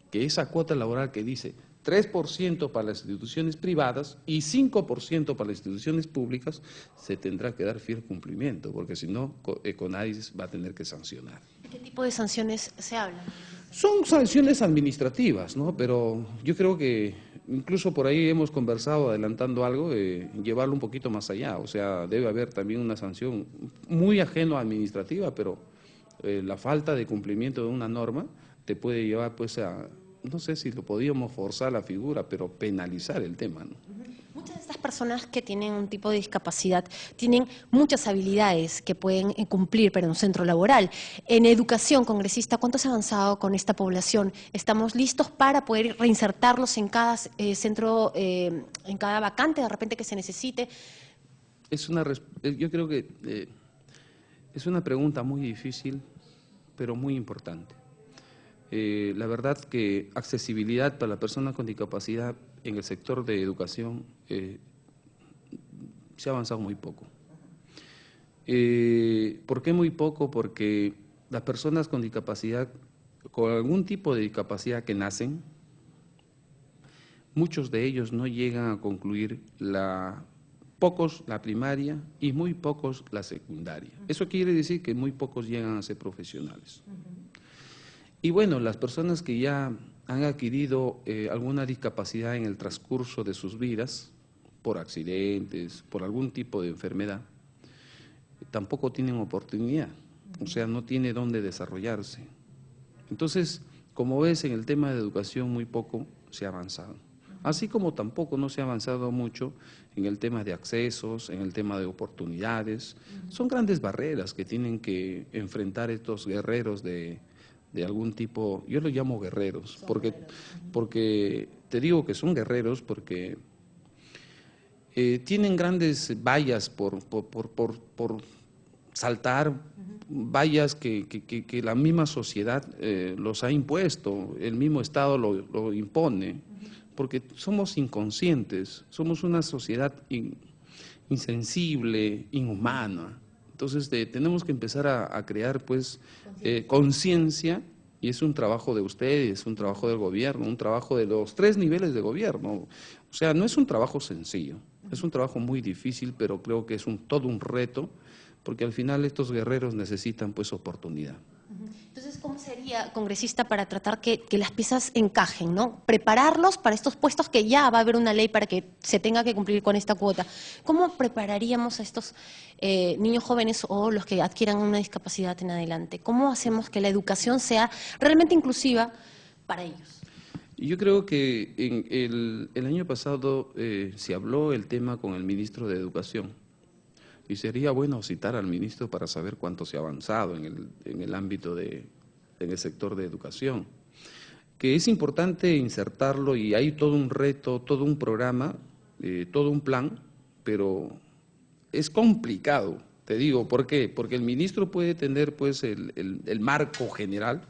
K: que esa cuota laboral que dice 3% para las instituciones privadas y 5% para las instituciones públicas, se tendrá que dar fiel cumplimiento, porque si no, CONADIS va a tener que sancionar.
A: ¿De qué tipo de sanciones se habla?
K: Son sanciones administrativas, ¿no? Pero yo creo que incluso por ahí hemos conversado, adelantando algo, llevarlo un poquito más allá. O sea, debe haber también una sanción muy ajeno a administrativa, pero la falta de cumplimiento de una norma te puede llevar pues a, no sé si lo podíamos forzar la figura, pero penalizar el tema, ¿no?
A: Muchas de estas personas que tienen un tipo de discapacidad tienen muchas habilidades que pueden cumplir para un centro laboral. En educación, congresista, ¿cuánto se ha avanzado con esta población? ¿Estamos listos para poder reinsertarlos en cada centro, en cada vacante de repente que se necesite?
K: Yo creo que es una pregunta muy difícil, pero muy importante. La verdad que accesibilidad para la persona con discapacidad en el sector de educación se ha avanzado muy poco. ¿Por qué muy poco? Porque las personas con discapacidad, con algún tipo de discapacidad que nacen, muchos de ellos no llegan a concluir pocos la primaria y muy pocos la secundaria. Eso quiere decir que muy pocos llegan a ser profesionales. Y bueno, las personas que ya han adquirido alguna discapacidad en el transcurso de sus vidas, por accidentes, por algún tipo de enfermedad, tampoco tienen oportunidad, o sea, no tiene dónde desarrollarse. Entonces, como ves, en el tema de educación muy poco se ha avanzado. Así como tampoco no se ha avanzado mucho en el tema de accesos, en el tema de oportunidades. Son grandes barreras que tienen que enfrentar estos guerreros de algún tipo. Yo los llamo guerreros, porque te digo que son guerreros porque tienen grandes vallas por saltar, vallas que la misma sociedad los ha impuesto, el mismo Estado lo impone, porque somos inconscientes, somos una sociedad insensible, inhumana. Entonces tenemos que empezar a crear pues conciencia, y es un trabajo de ustedes, es un trabajo del gobierno, un trabajo de los 3 niveles de gobierno. O sea, no es un trabajo sencillo, es un trabajo muy difícil, pero creo que es todo un reto, porque al final estos guerreros necesitan pues oportunidad.
A: Entonces, ¿cómo sería, congresista, para tratar que las piezas encajen, ¿no? Prepararlos para estos puestos que ya va a haber una ley para que se tenga que cumplir con esta cuota. ¿Cómo prepararíamos a estos niños jóvenes o los que adquieran una discapacidad en adelante? ¿Cómo hacemos que la educación sea realmente inclusiva para ellos?
K: Yo creo que el año pasado se habló el tema con el ministro de Educación. Y sería bueno citar al ministro para saber cuánto se ha avanzado en el ámbito en el sector de educación. Que es importante insertarlo y hay todo un reto, todo un programa, todo un plan, pero es complicado, te digo, ¿por qué? Porque el ministro puede tener pues el marco general,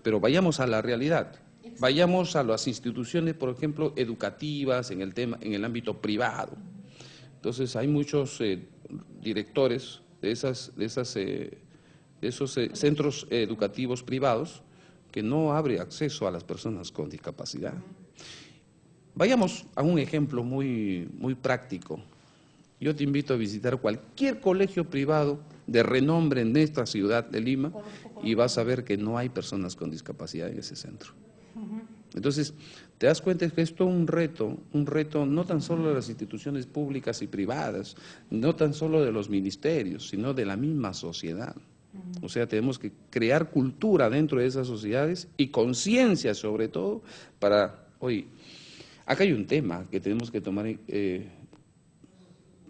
K: pero vayamos a la realidad. Vayamos a las instituciones, por ejemplo, educativas, en el ámbito privado. Entonces hay muchos directores esos centros educativos privados que no abre acceso a las personas con discapacidad. Vayamos a un ejemplo muy práctico. Yo te invito a visitar cualquier colegio privado de renombre en esta ciudad de Lima y vas a ver que no hay personas con discapacidad en ese centro. Entonces, te das cuenta que esto es un reto no tan solo de las instituciones públicas y privadas, no tan solo de los ministerios, sino de la misma sociedad. O sea, tenemos que crear cultura dentro de esas sociedades y conciencia sobre todo para, oye, acá hay un tema que tenemos que tomar,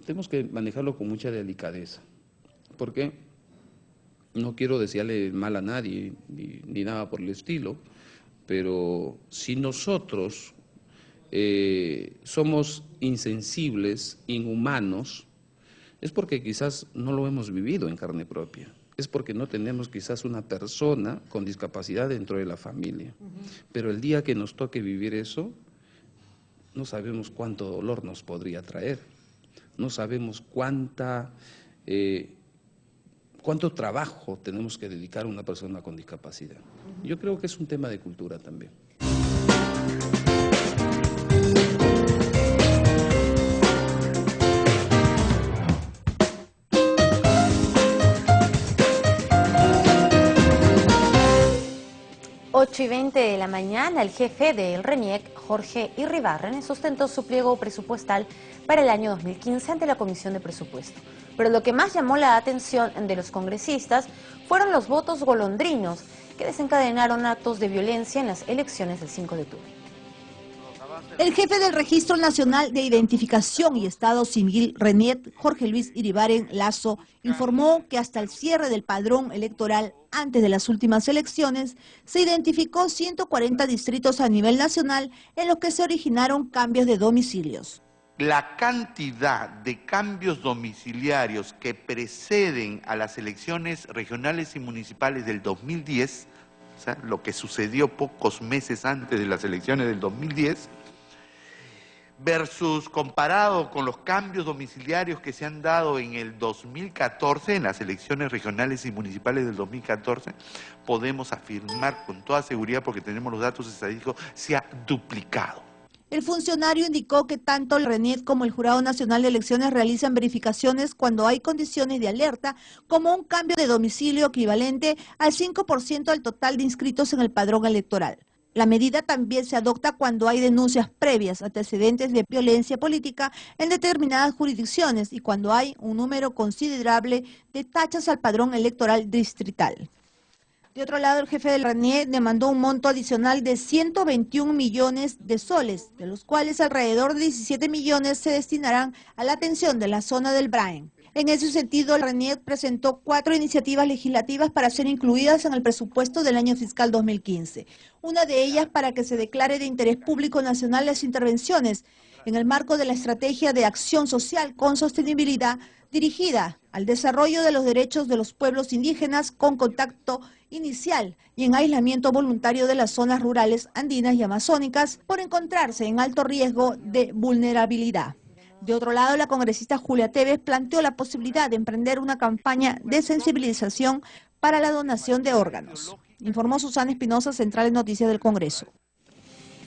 K: tenemos que manejarlo con mucha delicadeza, porque no quiero desearle mal a nadie ni nada por el estilo, pero si nosotros somos insensibles, inhumanos, es porque quizás no lo hemos vivido en carne propia. Es porque no tenemos quizás una persona con discapacidad dentro de la familia. Pero el día que nos toque vivir eso, no sabemos cuánto dolor nos podría traer. No sabemos cuánto trabajo tenemos que dedicar a una persona con discapacidad. Yo creo que es un tema de cultura también.
A: Ocho y 20 de la mañana, el jefe del RENIEC, Jorge Irribarren, sustentó su pliego presupuestal para el año 2015 ante la Comisión de Presupuesto. Pero lo que más llamó la atención de los congresistas fueron los votos golondrinos que desencadenaron actos de violencia en las elecciones del 5 de octubre.
L: El jefe del Registro Nacional de Identificación y Estado Civil, RENIEC, Jorge Luis Iribarren Lazo, informó que hasta el cierre del padrón electoral antes de las últimas elecciones, se identificó 140 distritos a nivel nacional en los que se originaron cambios de domicilios.
M: La cantidad de cambios domiciliarios que preceden a las elecciones regionales y municipales del 2010, o sea, lo que sucedió pocos meses antes de las elecciones del 2010, versus comparado con los cambios domiciliarios que se han dado en el 2014, en las elecciones regionales y municipales del 2014, podemos afirmar con toda seguridad, porque tenemos los datos estadísticos, se ha duplicado.
L: El funcionario indicó que tanto el RENIEC como el Jurado Nacional de Elecciones realizan verificaciones cuando hay condiciones de alerta, como un cambio de domicilio equivalente al 5% del total de inscritos en el padrón electoral. La medida también se adopta cuando hay denuncias previas, antecedentes de violencia política en determinadas jurisdicciones y cuando hay un número considerable de tachas al padrón electoral distrital. De otro lado, el jefe del RENIEC demandó un monto adicional de 121 millones de soles, de los cuales alrededor de 17 millones se destinarán a la atención de la zona del Braen. En ese sentido, el RENIEC presentó 4 iniciativas legislativas para ser incluidas en el presupuesto del año fiscal 2015. Una de ellas para que se declare de interés público nacional las intervenciones en el marco de la Estrategia de Acción Social con Sostenibilidad dirigida al desarrollo de los derechos de los pueblos indígenas con contacto inicial y en aislamiento voluntario de las zonas rurales andinas y amazónicas por encontrarse en alto riesgo de vulnerabilidad. De otro lado, la congresista Julia Tevez planteó la posibilidad de emprender una campaña de sensibilización para la donación de órganos. Informó Susana Espinosa, Central de Noticias del Congreso.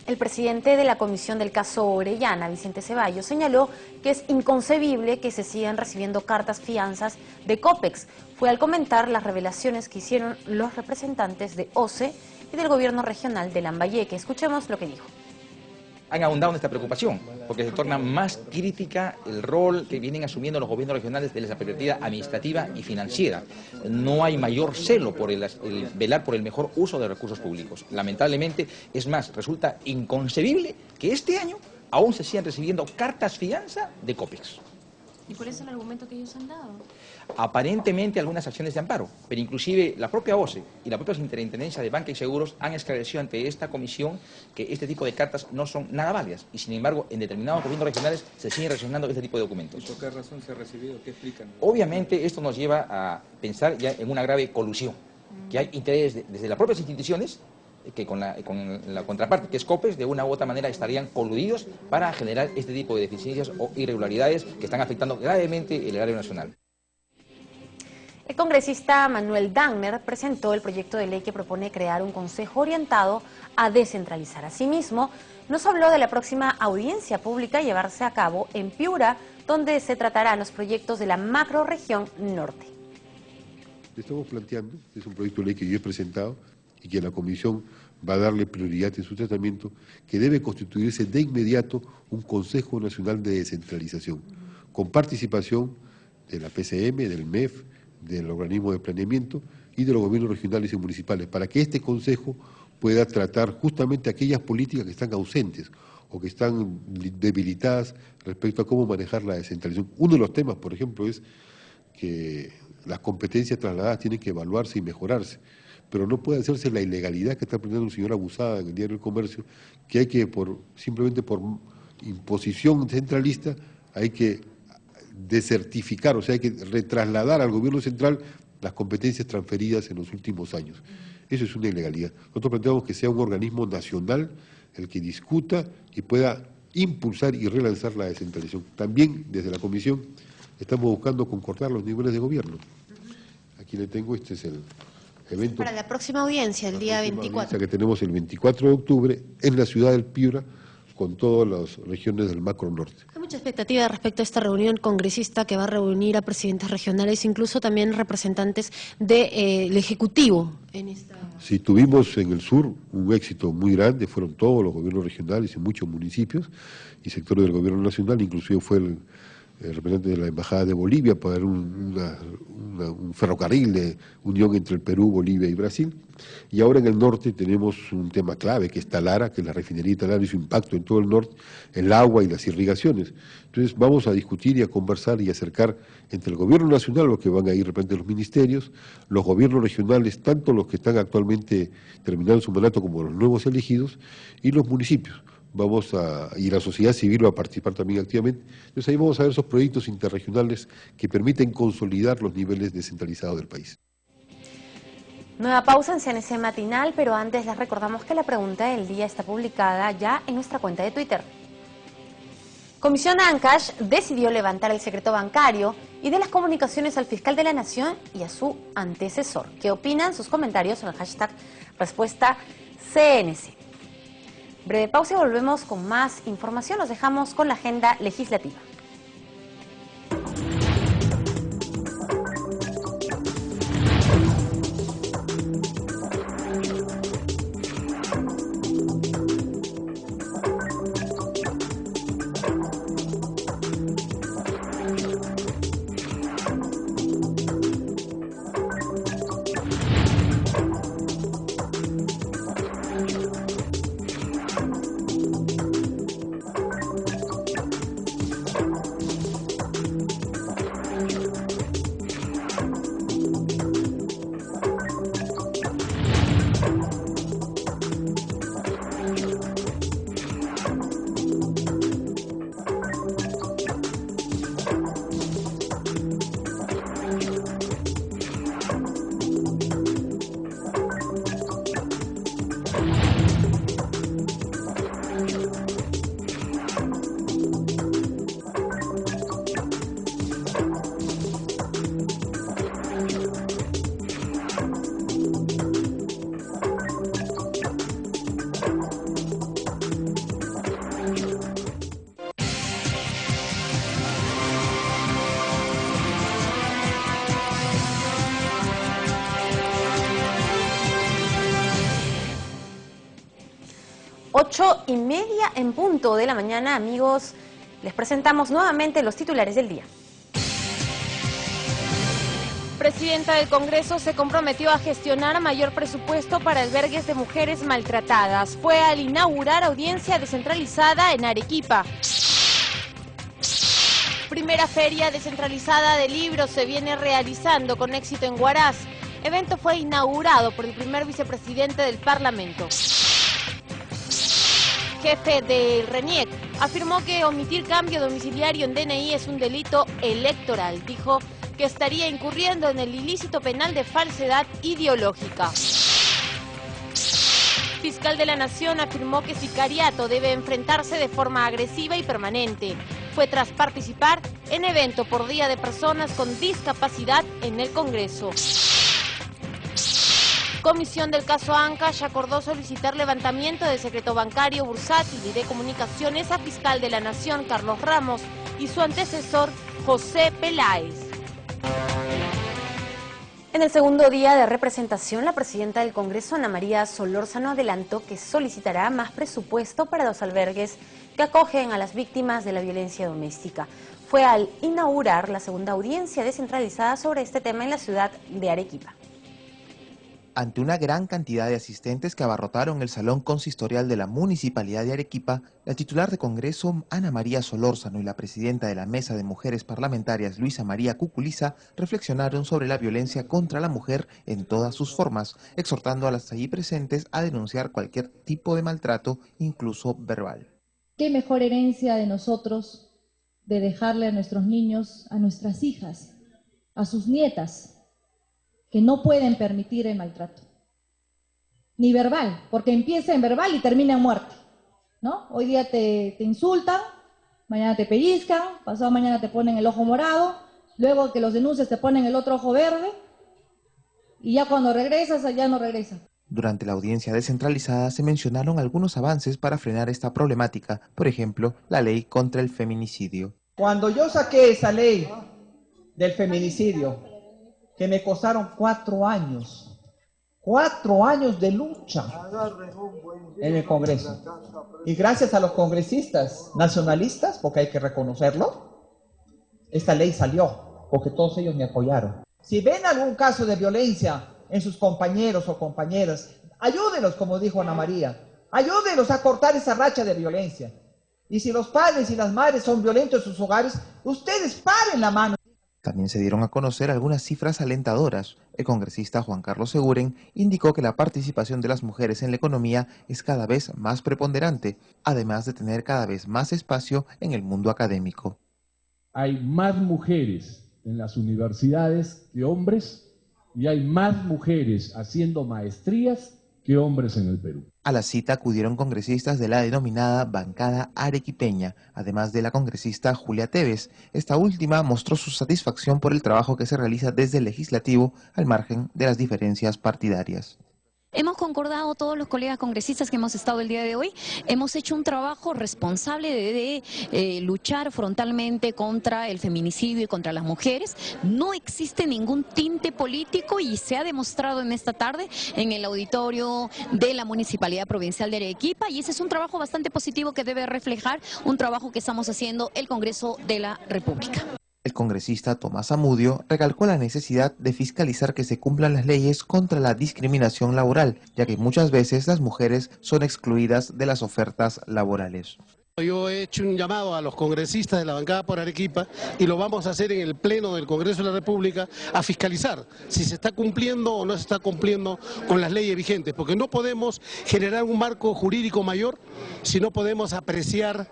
A: El presidente de la Comisión del caso Orellana, Vicente Ceballos, señaló que es inconcebible que se sigan recibiendo cartas fianzas de COPEX. Fue al comentar las revelaciones que hicieron los representantes de OCE y del gobierno regional de Lambayeque. Escuchemos lo que dijo.
N: Han ahondado en esta preocupación, porque se torna más crítica el rol que vienen asumiendo los gobiernos regionales desde la perspectiva administrativa y financiera. No hay mayor celo por el velar por el mejor uso de recursos públicos. Lamentablemente, es más, resulta inconcebible que este año aún se sigan recibiendo cartas fianza de COPEX.
F: ¿Y cuál es el argumento que ellos han dado?
N: Aparentemente algunas acciones de amparo, pero inclusive la propia OCE y la propia Superintendencia de Banca y Seguros han esclarecido ante esta comisión que este tipo de cartas no son nada válidas y sin embargo en determinados gobiernos regionales se siguen reaccionando este tipo de documentos.
K: ¿Por qué razón se ha recibido? ¿Qué explican?
N: Obviamente esto nos lleva a pensar ya en una grave colusión, que hay interés desde las propias instituciones que con la contraparte, que es COPEX, de una u otra manera estarían coludidos para generar este tipo de deficiencias o irregularidades que están afectando gravemente el erario nacional.
A: El congresista Manuel Dagner presentó el proyecto de ley que propone crear un consejo orientado a descentralizar. Asimismo, nos habló de la próxima audiencia pública a llevarse a cabo en Piura, donde se tratarán los proyectos de la macrorregión norte.
R: Estamos planteando, es un proyecto de ley que yo he presentado y que la Comisión va a darle prioridad en su tratamiento, que debe constituirse de inmediato un Consejo Nacional de Descentralización, con participación de la PCM, del MEF, del organismo de planeamiento y de los gobiernos regionales y municipales, para que este Consejo pueda tratar justamente aquellas políticas que están ausentes o que están debilitadas respecto a cómo manejar la descentralización. Uno de los temas, por ejemplo, es que las competencias trasladadas tienen que evaluarse y mejorarse, pero no puede hacerse la ilegalidad que está planteando un señor Abusada en el Diario del Comercio, que hay que, simplemente por imposición centralista, hay que desertificar, o sea, hay que retrasladar al gobierno central las competencias transferidas en los últimos años. Eso es una ilegalidad. Nosotros planteamos que sea un organismo nacional el que discuta y pueda impulsar y relanzar la descentralización. También, desde la Comisión, estamos buscando concordar los niveles de gobierno. Aquí le tengo, este es el evento.
A: Para la próxima audiencia, el día 24.
R: Audiencia que tenemos el 24 de octubre en la ciudad del Piura, con todas las regiones del macro norte.
A: Hay mucha expectativa respecto a esta reunión congresista que va a reunir a presidentes regionales, incluso también representantes del Ejecutivo.
R: Sí, tuvimos en el sur un éxito muy grande, fueron todos los gobiernos regionales y muchos municipios y sectores del gobierno nacional, inclusive fue el representante de la Embajada de Bolivia para dar un ferrocarril de unión entre el Perú, Bolivia y Brasil. Y ahora en el norte tenemos un tema clave, que es Talara, que es la refinería de Talara y su impacto en todo el norte, el agua y las irrigaciones. Entonces vamos a discutir y a conversar y acercar entre el gobierno nacional, los que van a ir de repente los ministerios, los gobiernos regionales, tanto los que están actualmente terminando su mandato como los nuevos elegidos, y los municipios. Y la sociedad civil va a participar también activamente. Entonces ahí vamos a ver esos proyectos interregionales que permiten consolidar los niveles descentralizados del país.
A: Nueva pausa en CNC Matinal, pero antes les recordamos que la pregunta del día está publicada ya en nuestra cuenta de Twitter. Comisión Ancash decidió levantar el secreto bancario y de las comunicaciones al fiscal de la Nación y a su antecesor. ¿Qué opinan? Sus comentarios en el hashtag respuesta CNC. Breve pausa y volvemos con más información. Los dejamos con la agenda legislativa. Ocho y media en punto de la mañana, amigos, les presentamos nuevamente los titulares del día. Presidenta del Congreso se comprometió a gestionar mayor presupuesto para albergues de mujeres maltratadas. Fue al inaugurar audiencia descentralizada en Arequipa. Primera feria descentralizada de libros se viene realizando con éxito en Huaraz. Evento fue inaugurado por el primer vicepresidente del Parlamento. Jefe del RENIEC afirmó que omitir cambio domiciliario en DNI es un delito electoral. Dijo que estaría incurriendo en el ilícito penal de falsedad ideológica. Fiscal de la Nación afirmó que sicariato debe enfrentarse de forma agresiva y permanente. fue tras participar en evento por Día de Personas con Discapacidad en el Congreso. Comisión del caso Ancash acordó solicitar levantamiento de secreto bancario, bursátil y de comunicaciones a fiscal de la Nación, Carlos Ramos, y su antecesor, José Peláez. En el segundo día de representación, la presidenta del Congreso, Ana María Solórzano, adelantó que solicitará más presupuesto para los albergues que acogen a las víctimas de la violencia doméstica. Fue al inaugurar la segunda audiencia descentralizada sobre este tema en la ciudad de Arequipa.
B: Ante una gran cantidad de asistentes que abarrotaron el salón consistorial de la Municipalidad de Arequipa, la titular de Congreso, Ana María Solórzano, y la presidenta de la Mesa de Mujeres Parlamentarias, Luisa María Cuculiza, reflexionaron sobre la violencia contra la mujer en todas sus formas, exhortando a las allí presentes a denunciar cualquier tipo de maltrato, incluso verbal.
C: ¿Qué mejor herencia de nosotros de dejarle a nuestros niños, a nuestras hijas, a sus nietas, que no pueden permitir el maltrato? Ni verbal, porque empieza en verbal y termina en muerte, ¿no? Hoy día te insultan, mañana te pellizcan, pasado mañana te ponen el ojo morado, luego que los denuncias te ponen el otro ojo verde, y ya cuando regresas, ya no regresas.
B: Durante la audiencia descentralizada se mencionaron algunos avances para frenar esta problemática, por ejemplo, la ley contra el feminicidio.
D: Cuando yo saqué esa ley del feminicidio, que me costaron 4 años de lucha en el Congreso. Y gracias a los congresistas nacionalistas, porque hay que reconocerlo, esta ley salió, porque todos ellos me apoyaron. Si ven algún caso de violencia en sus compañeros o compañeras, ayúdenlos, como dijo Ana María, ayúdenlos a cortar esa racha de violencia. Y si los padres y las madres son violentos en sus hogares, ustedes paren la mano.
B: También se dieron a conocer algunas cifras alentadoras. El congresista Juan Carlos Seguren indicó que la participación de las mujeres en la economía es cada vez más preponderante, además de tener cada vez más espacio en el mundo académico.
S: Hay más mujeres en las universidades que hombres y hay más mujeres haciendo maestrías que hombres en el Perú.
B: A la cita acudieron congresistas de la denominada bancada arequipeña, además de la congresista Julia Tevez. Esta última mostró su satisfacción por el trabajo que se realiza desde el legislativo al margen de las diferencias partidarias.
F: Hemos concordado todos los colegas congresistas que hemos estado el día de hoy, hemos hecho un trabajo responsable de luchar frontalmente contra el feminicidio y contra las mujeres. No existe ningún tinte político y se ha demostrado en esta tarde en el auditorio de la Municipalidad Provincial de Arequipa, y ese es un trabajo bastante positivo que debe reflejar un trabajo que estamos haciendo el Congreso de la República.
B: El congresista Tomás Zamudio recalcó la necesidad de fiscalizar que se cumplan las leyes contra la discriminación laboral, ya que muchas veces las mujeres son excluidas de las ofertas laborales.
G: Yo he hecho un llamado a los congresistas de la bancada por Arequipa y lo vamos a hacer en el Pleno del Congreso de la República a fiscalizar si se está cumpliendo o no se está cumpliendo con las leyes vigentes, porque no podemos generar un marco jurídico mayor si no podemos apreciar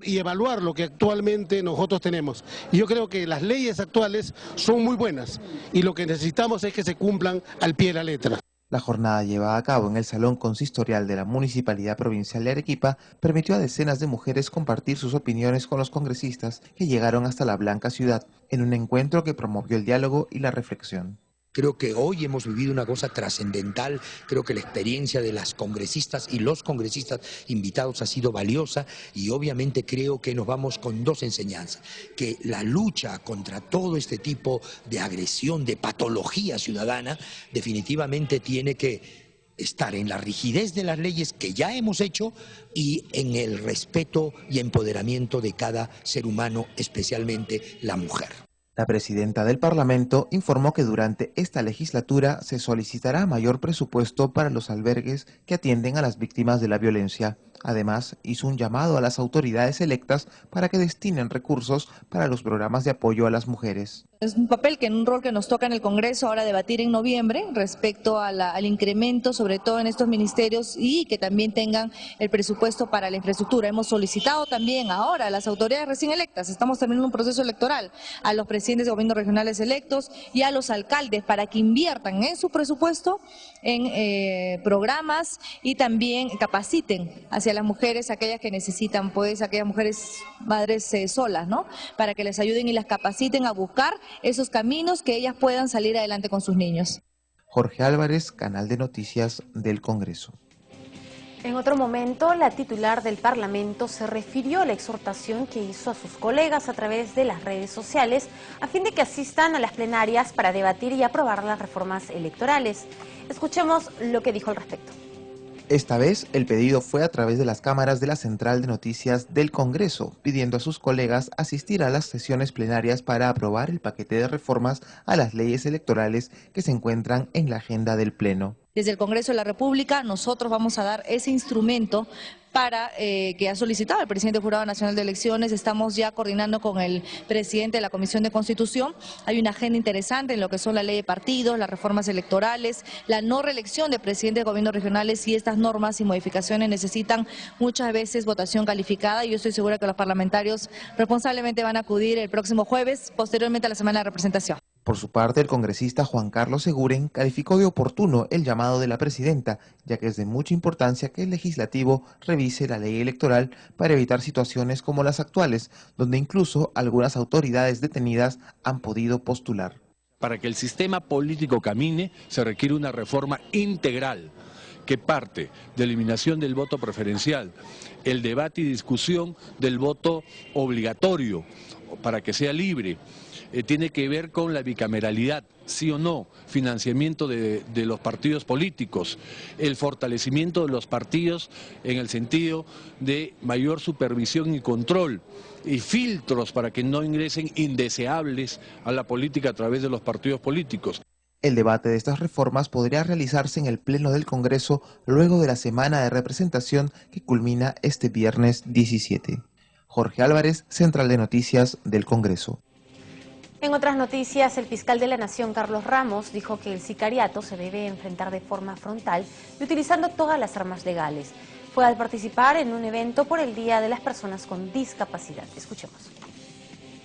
G: y evaluar lo que actualmente nosotros tenemos. Y yo creo que las leyes actuales son muy buenas y lo que necesitamos es que se cumplan al pie de la letra.
B: La jornada llevada a cabo en el Salón Consistorial de la Municipalidad Provincial de Arequipa permitió a decenas de mujeres compartir sus opiniones con los congresistas que llegaron hasta la Blanca Ciudad, en un encuentro que promovió el diálogo y la reflexión.
H: Creo que hoy hemos vivido una cosa trascendental, creo que la experiencia de las congresistas y los congresistas invitados ha sido valiosa y obviamente creo que nos vamos con dos enseñanzas, que la lucha contra todo este tipo de agresión, de patología ciudadana, definitivamente tiene que estar en la rigidez de las leyes que ya hemos hecho y en el respeto y empoderamiento de cada ser humano, especialmente la mujer.
B: La presidenta del Parlamento informó que durante esta legislatura se solicitará mayor presupuesto para los albergues que atienden a las víctimas de la violencia. Además, hizo un llamado a las autoridades electas para que destinen recursos para los programas de apoyo a las mujeres.
I: Es un papel un rol que nos toca en el Congreso ahora debatir en noviembre respecto al incremento, sobre todo en estos ministerios, y que también tengan el presupuesto para la infraestructura. Hemos solicitado también ahora a las autoridades recién electas, estamos terminando un proceso electoral, a los presidentes presidentes de gobiernos regionales electos y a los alcaldes para que inviertan en su presupuesto en programas y también capaciten hacia las mujeres, aquellas que necesitan, pues aquellas mujeres madres solas, ¿no? Para que les ayuden y las capaciten a buscar esos caminos que ellas puedan salir adelante con sus niños.
B: Jorge Álvarez, Canal de Noticias del Congreso.
A: En otro momento, la titular del Parlamento se refirió a la exhortación que hizo a sus colegas a través de las redes sociales a fin de que asistan a las plenarias para debatir y aprobar las reformas electorales. Escuchemos lo que dijo al respecto.
B: Esta vez, el pedido fue a través de las cámaras de la Central de Noticias del Congreso, pidiendo a sus colegas asistir a las sesiones plenarias para aprobar el paquete de reformas a las leyes electorales que se encuentran en la agenda del Pleno.
I: Desde el Congreso de la República nosotros vamos a dar ese instrumento para que ha solicitado el presidente del Jurado Nacional de Elecciones. Estamos ya coordinando con el presidente de la Comisión de Constitución. Hay una agenda interesante en lo que son la ley de partidos, las reformas electorales, la no reelección de presidentes de gobiernos regionales, y estas normas y modificaciones necesitan muchas veces votación calificada, y yo estoy segura que los parlamentarios responsablemente van a acudir el próximo jueves, posteriormente a la semana de representación.
B: Por su parte, el congresista Juan Carlos Seguren calificó de oportuno el llamado de la presidenta, ya que es de mucha importancia que el legislativo revise la ley electoral para evitar situaciones como las actuales, donde incluso algunas autoridades detenidas han podido postular.
E: Para que el sistema político camine, se requiere una reforma integral que parte de eliminación del voto preferencial, el debate y discusión del voto obligatorio para que sea libre. Tiene que ver con la bicameralidad, sí o no, financiamiento de los partidos políticos, el fortalecimiento de los partidos en el sentido de mayor supervisión y control, y filtros para que no ingresen indeseables a la política a través de los partidos políticos.
B: El debate de estas reformas podría realizarse en el Pleno del Congreso luego de la semana de representación que culmina este viernes 17. Jorge Álvarez, Central de Noticias del Congreso.
A: En otras noticias, el fiscal de la Nación, Carlos Ramos, dijo que el sicariato se debe enfrentar de forma frontal y utilizando todas las armas legales. Fue al participar en un evento por el Día de las Personas con Discapacidad. Escuchemos.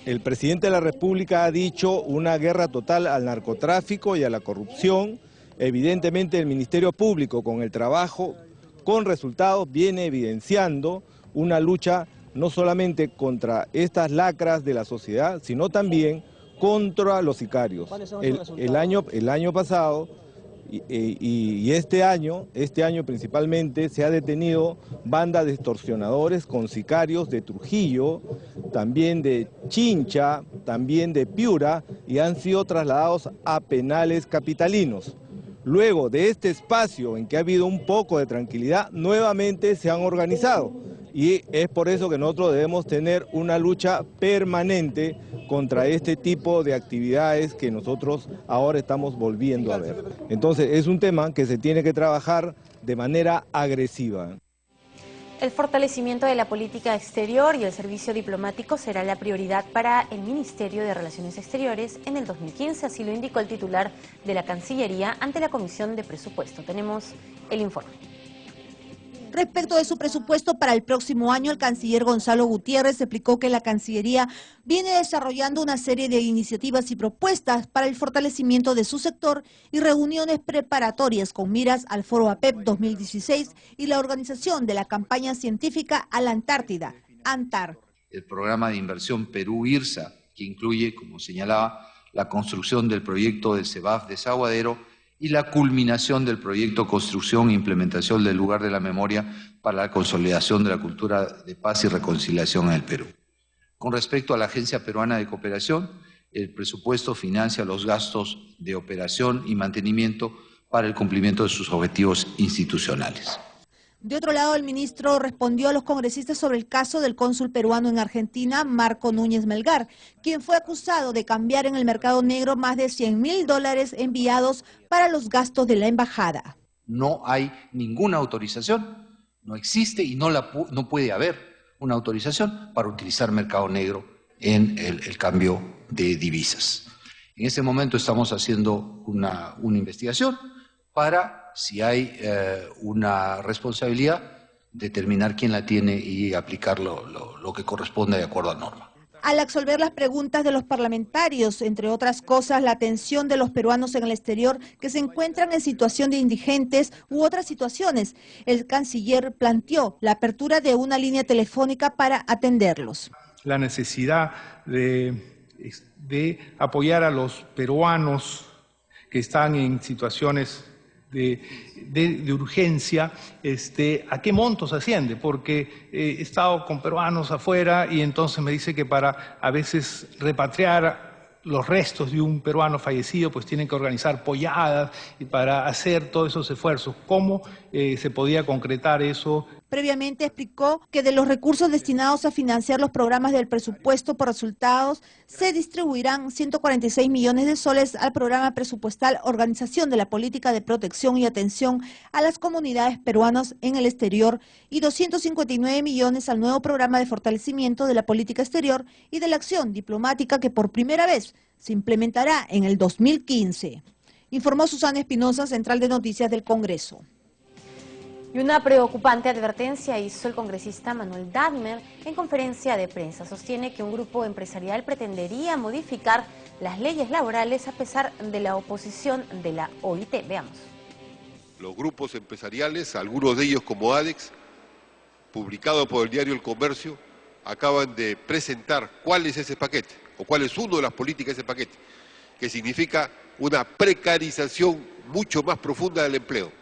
J: El presidente de la República ha dicho una guerra total al narcotráfico y a la corrupción. Evidentemente el Ministerio Público, con el trabajo, con resultados, viene evidenciando una lucha no solamente contra estas lacras de la sociedad, sino también contra los sicarios. El año pasado y este año principalmente se ha detenido banda de extorsionadores con sicarios de Trujillo, también de Chincha, también de Piura, y han sido trasladados a penales capitalinos. Luego de este espacio en que ha habido un poco de tranquilidad, nuevamente se han organizado. Y es por eso que nosotros debemos tener una lucha permanente contra este tipo de actividades que nosotros ahora estamos volviendo a ver. Entonces es un tema que se tiene que trabajar de manera agresiva.
A: El fortalecimiento de la política exterior y el servicio diplomático será la prioridad para el Ministerio de Relaciones Exteriores en el 2015, así lo indicó el titular de la Cancillería ante la Comisión de Presupuesto. Tenemos el informe.
L: Respecto de su presupuesto para el próximo año, el canciller Gonzalo Gutiérrez explicó que la Cancillería viene desarrollando una serie de iniciativas y propuestas para el fortalecimiento de su sector y reuniones preparatorias con miras al Foro APEP 2016 y la organización de la campaña científica a la Antártida, ANTAR.
O: El programa de inversión Perú-IRSA, que incluye, como señalaba, la construcción del proyecto del CEBAF Desaguadero y la culminación del proyecto Construcción e Implementación del Lugar de la Memoria para la consolidación de la cultura de paz y reconciliación en el Perú. Con respecto a la Agencia Peruana de Cooperación, el presupuesto financia los gastos de operación y mantenimiento para el cumplimiento de sus objetivos institucionales.
L: De otro lado, el ministro respondió a los congresistas sobre el caso del cónsul peruano en Argentina, Marco Núñez Melgar, quien fue acusado de cambiar en el mercado negro más de $100.000 enviados para los gastos de la embajada.
O: No hay ninguna autorización, no existe y no puede haber una autorización para utilizar mercado negro en el cambio de divisas. En este momento estamos haciendo una investigación para, si hay una responsabilidad, determinar quién la tiene y aplicar lo que corresponde de acuerdo a norma.
L: Al absolver las preguntas de los parlamentarios, entre otras cosas, la atención de los peruanos en el exterior que se encuentran en situación de indigentes u otras situaciones, el canciller planteó la apertura de una línea telefónica para atenderlos.
P: La necesidad de apoyar a los peruanos que están en situaciones de urgencia, ¿a qué montos asciende? Porque he estado con peruanos afuera y entonces me dice que para a veces repatriar los restos de un peruano fallecido, pues tienen que organizar polladas y para hacer todos esos esfuerzos. ¿Cómo se podía concretar eso?
L: Previamente explicó que de los recursos destinados a financiar los programas del presupuesto por resultados, se distribuirán 146 millones de soles al programa presupuestal Organización de la Política de Protección y Atención a las Comunidades Peruanas en el Exterior y 259 millones al nuevo programa de fortalecimiento de la política exterior y de la acción diplomática que por primera vez se implementará en el 2015. Informó Susana Espinosa, Central de Noticias del Congreso.
A: Y una preocupante advertencia hizo el congresista Manuel Dadmer en conferencia de prensa. Sostiene que un grupo empresarial pretendería modificar las leyes laborales a pesar de la oposición de la OIT. Veamos.
R: Los grupos empresariales, algunos de ellos como ADEX, publicado por el diario El Comercio, acaban de presentar cuál es ese paquete, o cuál es uno de las políticas de ese paquete, que significa una precarización mucho más profunda del empleo.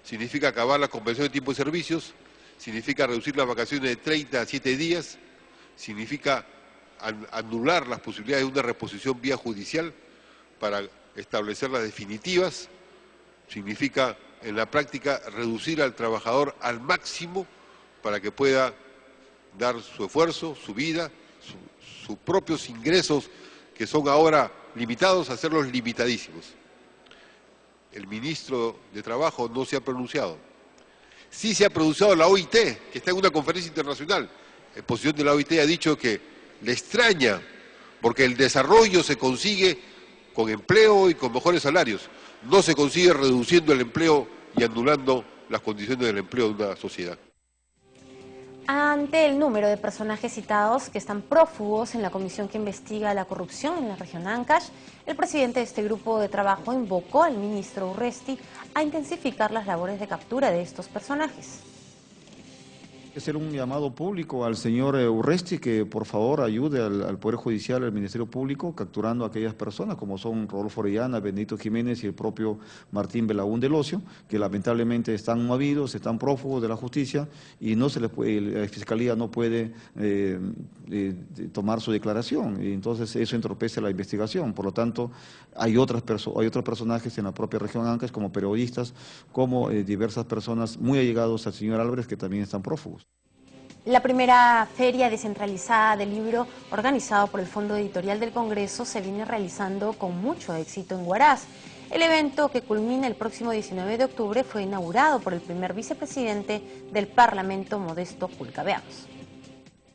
R: Significa acabar la convención de tiempo de servicios, significa reducir las vacaciones de 30 a 7 días, significa anular las posibilidades de una reposición vía judicial para establecerlas definitivas, significa en la práctica reducir al trabajador al máximo para que pueda dar su esfuerzo, su vida, sus propios ingresos que son ahora limitados, a hacerlos limitadísimos. El ministro de Trabajo no se ha pronunciado. Sí se ha pronunciado la OIT, que está en una conferencia internacional. En posición de la OIT ha dicho que le extraña, porque el desarrollo se consigue con empleo y con mejores salarios. No se consigue reduciendo el empleo y anulando las condiciones del empleo de una sociedad.
A: Ante el número de personajes citados que están prófugos en la comisión que investiga la corrupción en la región Ancash, el presidente de este grupo de trabajo invocó al ministro Urresti a intensificar las labores de captura de estos personajes.
Q: Hacer un llamado público al señor Urresti que por favor ayude al Poder Judicial, al Ministerio Público, capturando a aquellas personas como son Rodolfo Orellana, Benedito Jiménez y el propio Martín Belaúnde Locio, que lamentablemente están movidos, están prófugos de la justicia y no se les puede, la Fiscalía no puede tomar su declaración, y entonces eso entorpece la investigación. Por lo tanto, hay otros personajes en la propia región Ancash, como periodistas, como diversas personas muy allegados al señor Álvarez, que también están prófugos.
A: La primera feria descentralizada del libro, organizado por el Fondo Editorial del Congreso, se viene realizando con mucho éxito en Huaraz. El evento, que culmina el próximo 19 de octubre, fue inaugurado por el primer vicepresidente del Parlamento, Modesto Julca. Veamos.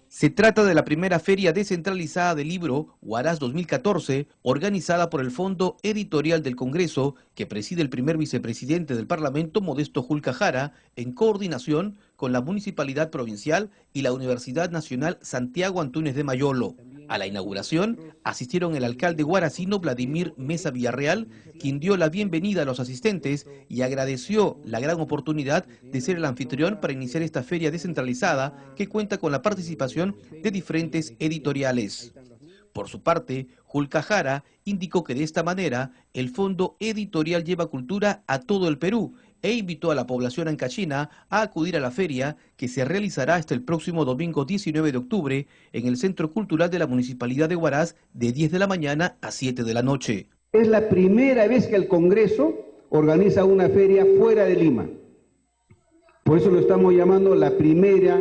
W: Se trata de la primera feria descentralizada del libro, Huaraz 2014, organizada por el Fondo Editorial del Congreso, que preside el primer vicepresidente del Parlamento, Modesto Julca Jara, en coordinación con la Municipalidad Provincial y la Universidad Nacional Santiago Antúnez de Mayolo. A la inauguración asistieron el alcalde huaracino Vladimir Mesa Villarreal, quien dio la bienvenida a los asistentes y agradeció la gran oportunidad de ser el anfitrión para iniciar esta feria descentralizada que cuenta con la participación de diferentes editoriales. Por su parte, Julca Jara indicó que de esta manera el Fondo Editorial lleva cultura a todo el Perú e invitó a la población ancachina a acudir a la feria que se realizará hasta el próximo domingo 19 de octubre en el Centro Cultural de la Municipalidad de Huaraz de 10 de la mañana a 7 de la noche.
X: Es la primera vez que el Congreso organiza una feria fuera de Lima. Por eso lo estamos llamando la primera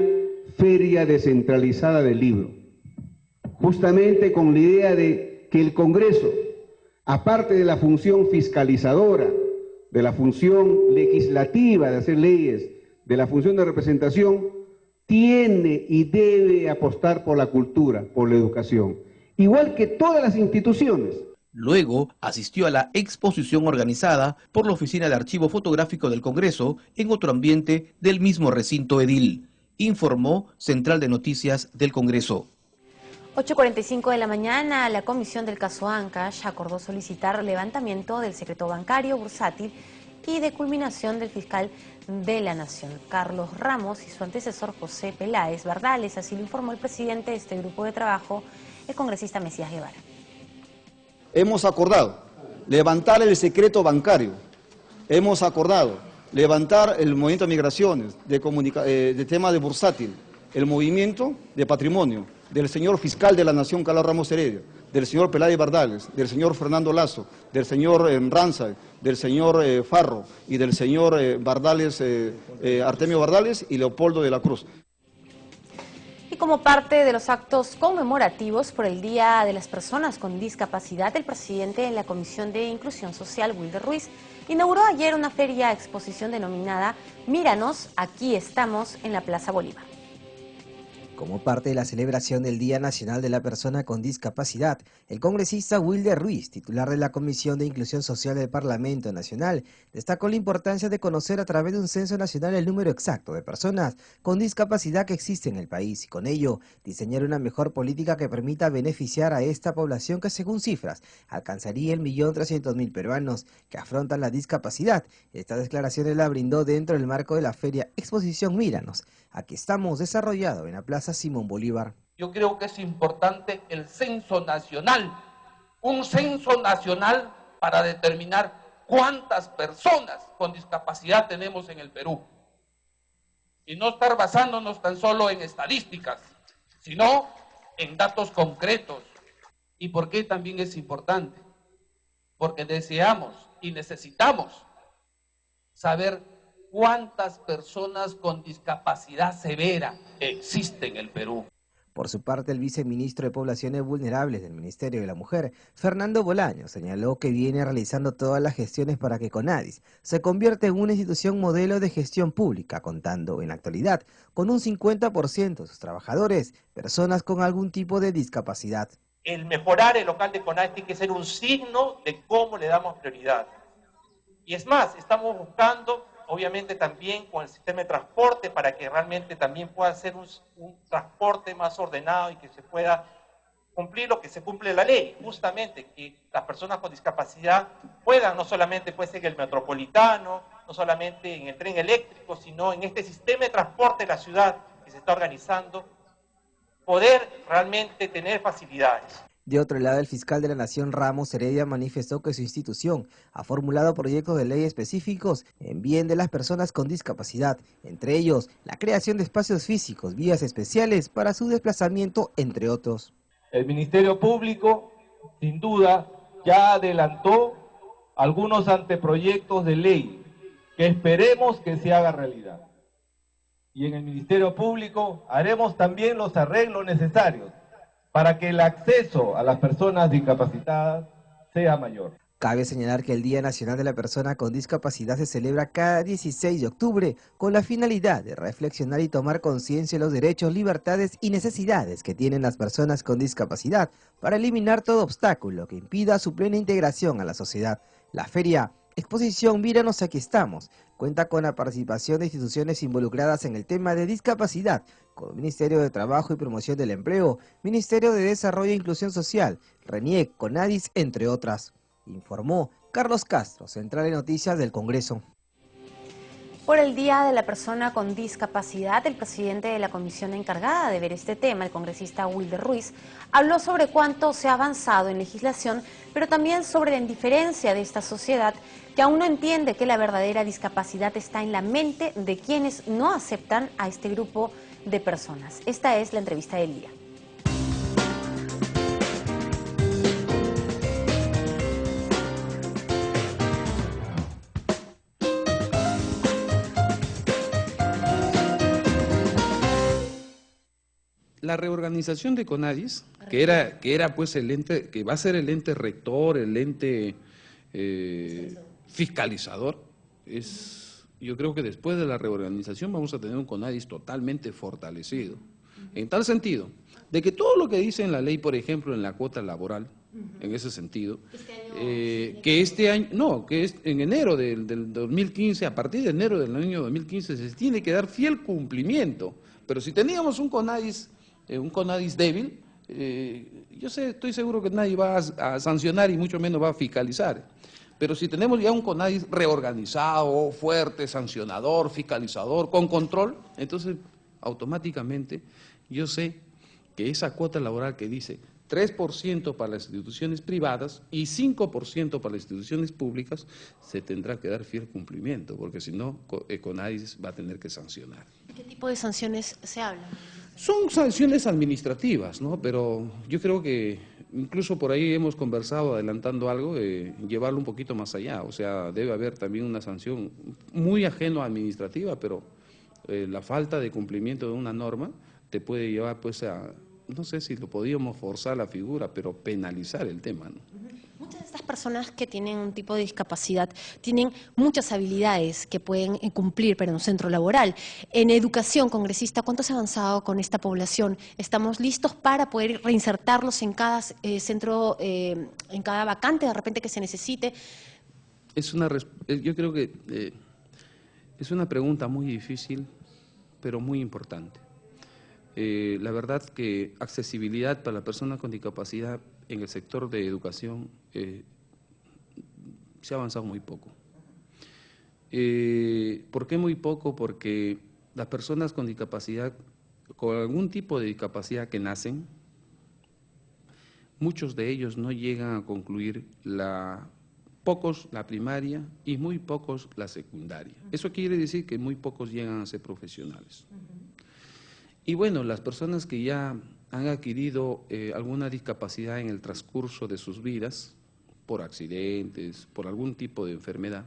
X: feria descentralizada del libro. Justamente con la idea de que el Congreso, aparte de la función fiscalizadora, de la función legislativa de hacer leyes, de la función de representación, tiene y debe apostar por la cultura, por la educación, igual que todas las instituciones.
W: Luego asistió a la exposición organizada por la Oficina de Archivo Fotográfico del Congreso en otro ambiente del mismo recinto edil, informó Central de Noticias del Congreso.
A: 8:45 de la mañana, la comisión del caso Ancash acordó solicitar levantamiento del secreto bancario bursátil y de culminación del fiscal de la Nación, Carlos Ramos, y su antecesor José Peláez Bardales. Así lo informó el presidente de este grupo de trabajo, el congresista Mesías Guevara.
M: Hemos acordado levantar el secreto bancario, hemos acordado levantar el movimiento de migraciones, de tema de bursátil, el movimiento de patrimonio del señor fiscal de la Nación, Carlos Ramos Heredia, del señor Peláez Bardales, del señor Fernando Lazo, del señor Ranza, del señor Farro y del señor Bardales, Artemio Bardales y Leopoldo de la Cruz.
A: Y como parte de los actos conmemorativos por el Día de las Personas con Discapacidad, el presidente de la Comisión de Inclusión Social, Wilder Ruiz, inauguró ayer una feria exposición denominada Míranos, aquí estamos, en la Plaza Bolívar.
T: Como parte de la celebración del Día Nacional de la Persona con Discapacidad, el congresista Wilder Ruiz, titular de la Comisión de Inclusión Social del Parlamento Nacional, destacó la importancia de conocer a través de un censo nacional el número exacto de personas con discapacidad que existe en el país y con ello diseñar una mejor política que permita beneficiar a esta población que, según cifras, alcanzaría el 1.300.000 peruanos que afrontan la discapacidad. Estas declaraciones la brindó dentro del marco de la feria Exposición Míranos. Aquí estamos, desarrollado en la Plaza Simón Bolívar.
U: Yo creo que es importante el censo nacional, un censo nacional para determinar cuántas personas con discapacidad tenemos en el Perú. Y no estar basándonos tan solo en estadísticas, sino en datos concretos. ¿Y por qué también es importante? Porque deseamos y necesitamos saber cuántas personas con discapacidad severa existen en el Perú.
T: Por su parte, el viceministro de Poblaciones Vulnerables del Ministerio de la Mujer, Fernando Bolaño, señaló que viene realizando todas las gestiones para que CONADIS se convierta en una institución modelo de gestión pública, contando en la actualidad con un 50% de sus trabajadores, personas con algún tipo de discapacidad.
V: El mejorar el local de CONADIS tiene que ser un signo de cómo le damos prioridad. Y es más, estamos buscando obviamente también con el sistema de transporte para que realmente también pueda ser un transporte más ordenado y que se pueda cumplir lo que se cumple la ley, justamente que las personas con discapacidad puedan no solamente pues en el metropolitano, no solamente en el tren eléctrico, sino en este sistema de transporte de la ciudad que se está organizando, poder realmente tener facilidades.
T: De otro lado, el fiscal de la Nación, Ramos Heredia, manifestó que su institución ha formulado proyectos de ley específicos en bien de las personas con discapacidad, entre ellos la creación de espacios físicos, vías especiales para su desplazamiento, entre otros.
V: El Ministerio Público, sin duda, ya adelantó algunos anteproyectos de ley que esperemos que se haga realidad. Y en el Ministerio Público haremos también los arreglos necesarios para que el acceso a las personas discapacitadas sea mayor.
T: Cabe señalar que el Día Nacional de la Persona con Discapacidad se celebra cada 16 de octubre con la finalidad de reflexionar y tomar conciencia de los derechos, libertades y necesidades que tienen las personas con discapacidad para eliminar todo obstáculo que impida su plena integración a la sociedad. La feria Exposición Míranos, aquí estamos cuenta con la participación de instituciones involucradas en el tema de discapacidad, como el Ministerio de Trabajo y Promoción del Empleo, Ministerio de Desarrollo e Inclusión Social, RENIEC, CONADIS, entre otras. Informó Carlos Castro, Central de Noticias del Congreso.
A: Por el Día de la Persona con Discapacidad, el presidente de la comisión encargada de ver este tema, el congresista Wilder Ruiz, habló sobre cuánto se ha avanzado en legislación, pero también sobre la indiferencia de esta sociedad que aún no entiende que la verdadera discapacidad está en la mente de quienes no aceptan a este grupo de personas. Esta es la entrevista del día.
K: La reorganización de CONADIS, que era pues el ente, que va a ser el ente rector, el ente fiscalizador, yo creo que después de la reorganización vamos a tener un CONADIS totalmente fortalecido. En tal sentido, de que todo lo que dice en la ley, por ejemplo, en la cuota laboral, en ese sentido, que este año, no, que es en enero del 2015, a partir de enero del año 2015 se tiene que dar fiel cumplimiento. Pero si teníamos un CONADIS débil, estoy seguro que nadie va a sancionar y mucho menos va a fiscalizar. Pero si tenemos ya un CONADIS reorganizado, fuerte, sancionador, fiscalizador, con control, entonces automáticamente yo sé que esa cuota laboral que dice 3% para las instituciones privadas y 5% para las instituciones públicas, se tendrá que dar fiel cumplimiento, porque si no, CONADIS va a tener que sancionar.
A: ¿De qué tipo de sanciones se habla?
K: Son sanciones administrativas, ¿no? Pero yo creo que incluso por ahí hemos conversado, adelantando algo, llevarlo un poquito más allá. O sea, debe haber también una sanción muy ajeno a administrativa, pero la falta de cumplimiento de una norma te puede llevar pues a, no sé si lo podíamos forzar la figura, pero penalizar el tema, ¿no?
A: Muchas de estas personas que tienen un tipo de discapacidad tienen muchas habilidades que pueden cumplir para un centro laboral. En educación, congresista, ¿cuánto se ha avanzado con esta población? ¿Estamos listos para poder reinsertarlos en cada centro, en cada vacante de repente que se necesite?
K: Yo creo que es una pregunta muy difícil, pero muy importante. La verdad que accesibilidad para la persona con discapacidad en el sector de educación se ha avanzado muy poco. ¿Por qué muy poco? Porque las personas con discapacidad, con algún tipo de discapacidad que nacen, muchos de ellos no llegan a concluir pocos la primaria y muy pocos la secundaria. Eso quiere decir que muy pocos llegan a ser profesionales. Y bueno, las personas que ya han adquirido alguna discapacidad en el transcurso de sus vidas, por accidentes, por algún tipo de enfermedad,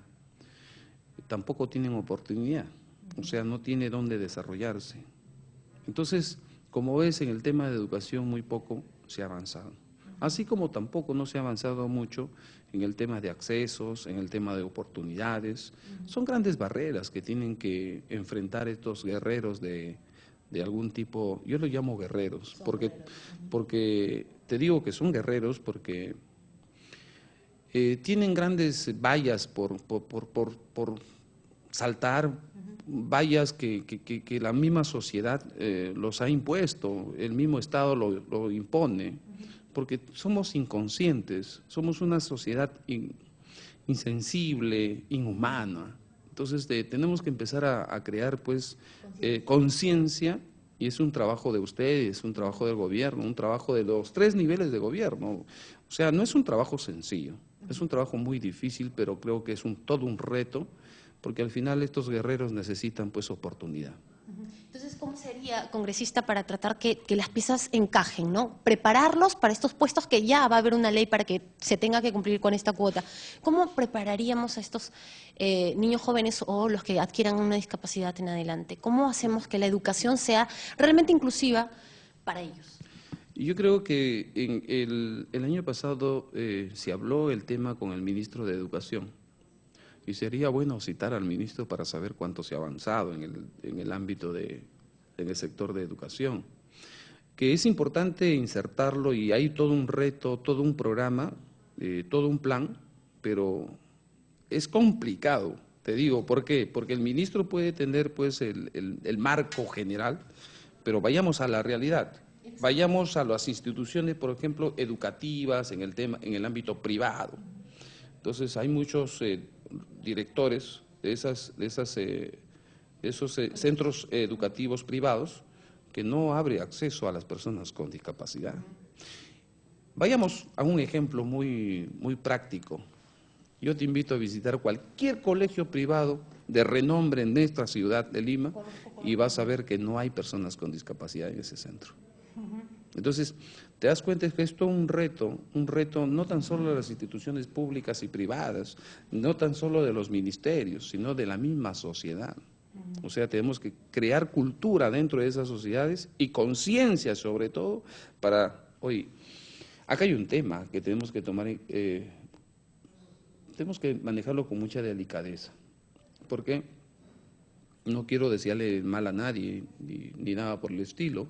K: tampoco tienen oportunidad, o sea, no tiene dónde desarrollarse. Entonces, como ves, en el tema de educación muy poco se ha avanzado. Así como tampoco no se ha avanzado mucho en el tema de accesos, en el tema de oportunidades. Son grandes barreras que tienen que enfrentar estos guerreros de algún tipo. Yo los llamo guerreros, porque te digo que son guerreros porque tienen grandes vallas por saltar, vallas que la misma sociedad los ha impuesto, el mismo Estado lo impone, porque somos inconscientes, somos una sociedad insensible, inhumana. Entonces tenemos que empezar a crear pues conciencia, y es un trabajo de ustedes, es un trabajo del gobierno, un trabajo de los 3 niveles de gobierno. O sea, no es un trabajo sencillo, es un trabajo muy difícil, pero creo que es todo un reto, porque al final estos guerreros necesitan pues oportunidad.
A: Entonces, ¿cómo sería, congresista, para tratar que las piezas encajen, ¿no? Prepararlos para estos puestos que ya va a haber una ley para que se tenga que cumplir con esta cuota. ¿Cómo prepararíamos a estos niños jóvenes o los que adquieran una discapacidad en adelante? ¿Cómo hacemos que la educación sea realmente inclusiva para ellos?
K: Yo creo que el año pasado se habló el tema con el ministro de Educación. Y sería bueno citar al ministro para saber cuánto se ha avanzado en el ámbito en el sector de educación. Que es importante insertarlo y hay todo un reto, todo un programa, todo un plan, pero es complicado, te digo, ¿por qué? Porque el ministro puede tener pues el marco general, pero vayamos a la realidad. Vayamos a las instituciones, por ejemplo, educativas, en el ámbito privado. Entonces hay muchos directores de esos centros educativos privados que no abre acceso a las personas con discapacidad. Vayamos a un ejemplo muy práctico. Yo te invito a visitar cualquier colegio privado de renombre en nuestra ciudad de Lima y vas a ver que no hay personas con discapacidad en ese centro. Entonces, te das cuenta que es todo un reto no tan solo de las instituciones públicas y privadas, no tan solo de los ministerios, sino de la misma sociedad. O sea, tenemos que crear cultura dentro de esas sociedades y conciencia sobre todo para, oye, acá hay un tema que tenemos que tomar, tenemos que manejarlo con mucha delicadeza, porque no quiero desearle mal a nadie ni nada por el estilo,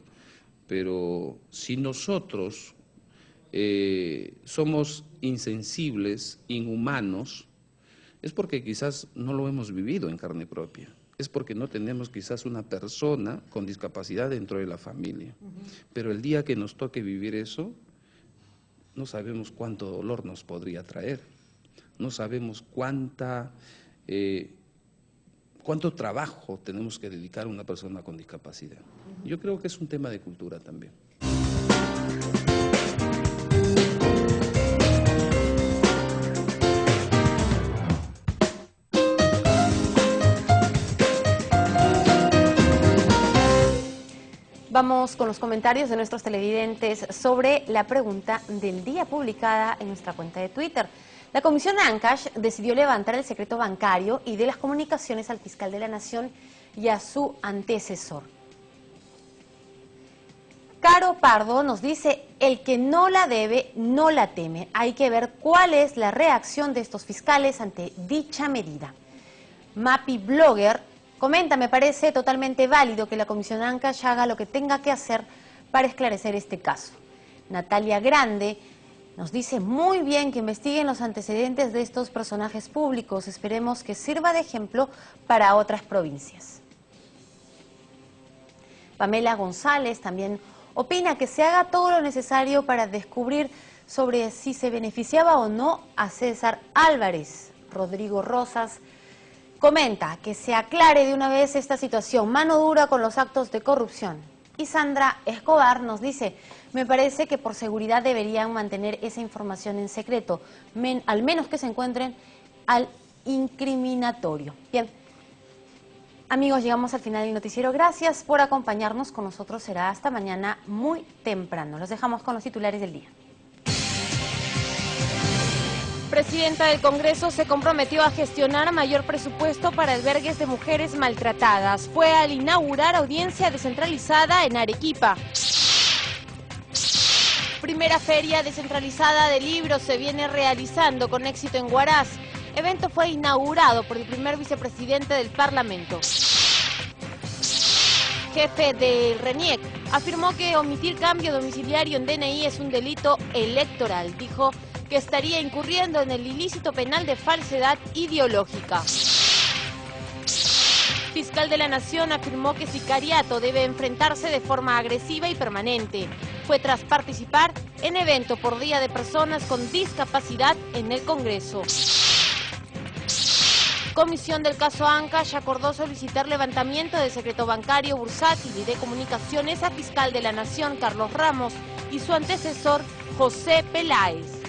K: pero si nosotros somos insensibles, inhumanos, es porque quizás no lo hemos vivido en carne propia. es porque no tenemos quizás una persona con discapacidad dentro de la familia. Pero el día que nos toque vivir eso, no sabemos cuánto dolor nos podría traer, no sabemos cuánto trabajo tenemos que dedicar a una persona con discapacidad. Yo creo que es un tema de cultura también.
A: Vamos con los comentarios de nuestros televidentes sobre la pregunta del día publicada en nuestra cuenta de Twitter. La Comisión Ancash decidió levantar el secreto bancario y de las comunicaciones al fiscal de la Nación y a su antecesor. Caro Pardo nos dice, el que no la debe, no la teme. Hay que ver cuál es la reacción de estos fiscales ante dicha medida. Mapi Blogger comenta, me parece totalmente válido que la Comisión Ancash haga lo que tenga que hacer para esclarecer este caso. Natalia Grande nos dice, muy bien que investiguen los antecedentes de estos personajes públicos. Esperemos que sirva de ejemplo para otras provincias. Pamela González también opina que se haga todo lo necesario para descubrir sobre si se beneficiaba o no a César Álvarez. Rodrigo Rosas comenta que se aclare de una vez esta situación, mano dura con los actos de corrupción. Y Sandra Escobar nos dice, me parece que por seguridad deberían mantener esa información en secreto, al menos que se encuentren al incriminatorio. Bien, amigos, llegamos al final del noticiero. Gracias por acompañarnos. Con nosotros será hasta mañana muy temprano. Los dejamos con los titulares del día. Presidenta del Congreso se comprometió a gestionar mayor presupuesto para albergues de mujeres maltratadas. Fue al inaugurar audiencia descentralizada en Arequipa. Primera feria descentralizada de libros se viene realizando con éxito en Huaraz. Evento fue inaugurado por el primer vicepresidente del Parlamento. Jefe del RENIEC afirmó que omitir cambio domiciliario en DNI es un delito electoral. Dijo que estaría incurriendo en el ilícito penal de falsedad ideológica. Fiscal de la Nación afirmó que sicariato debe enfrentarse de forma agresiva y permanente. Fue tras participar en evento por Día de Personas con Discapacidad en el Congreso. Comisión del caso Ancash acordó solicitar levantamiento del secreto bancario, bursátil y de comunicaciones a Fiscal de la Nación Carlos Ramos y su antecesor José Peláez.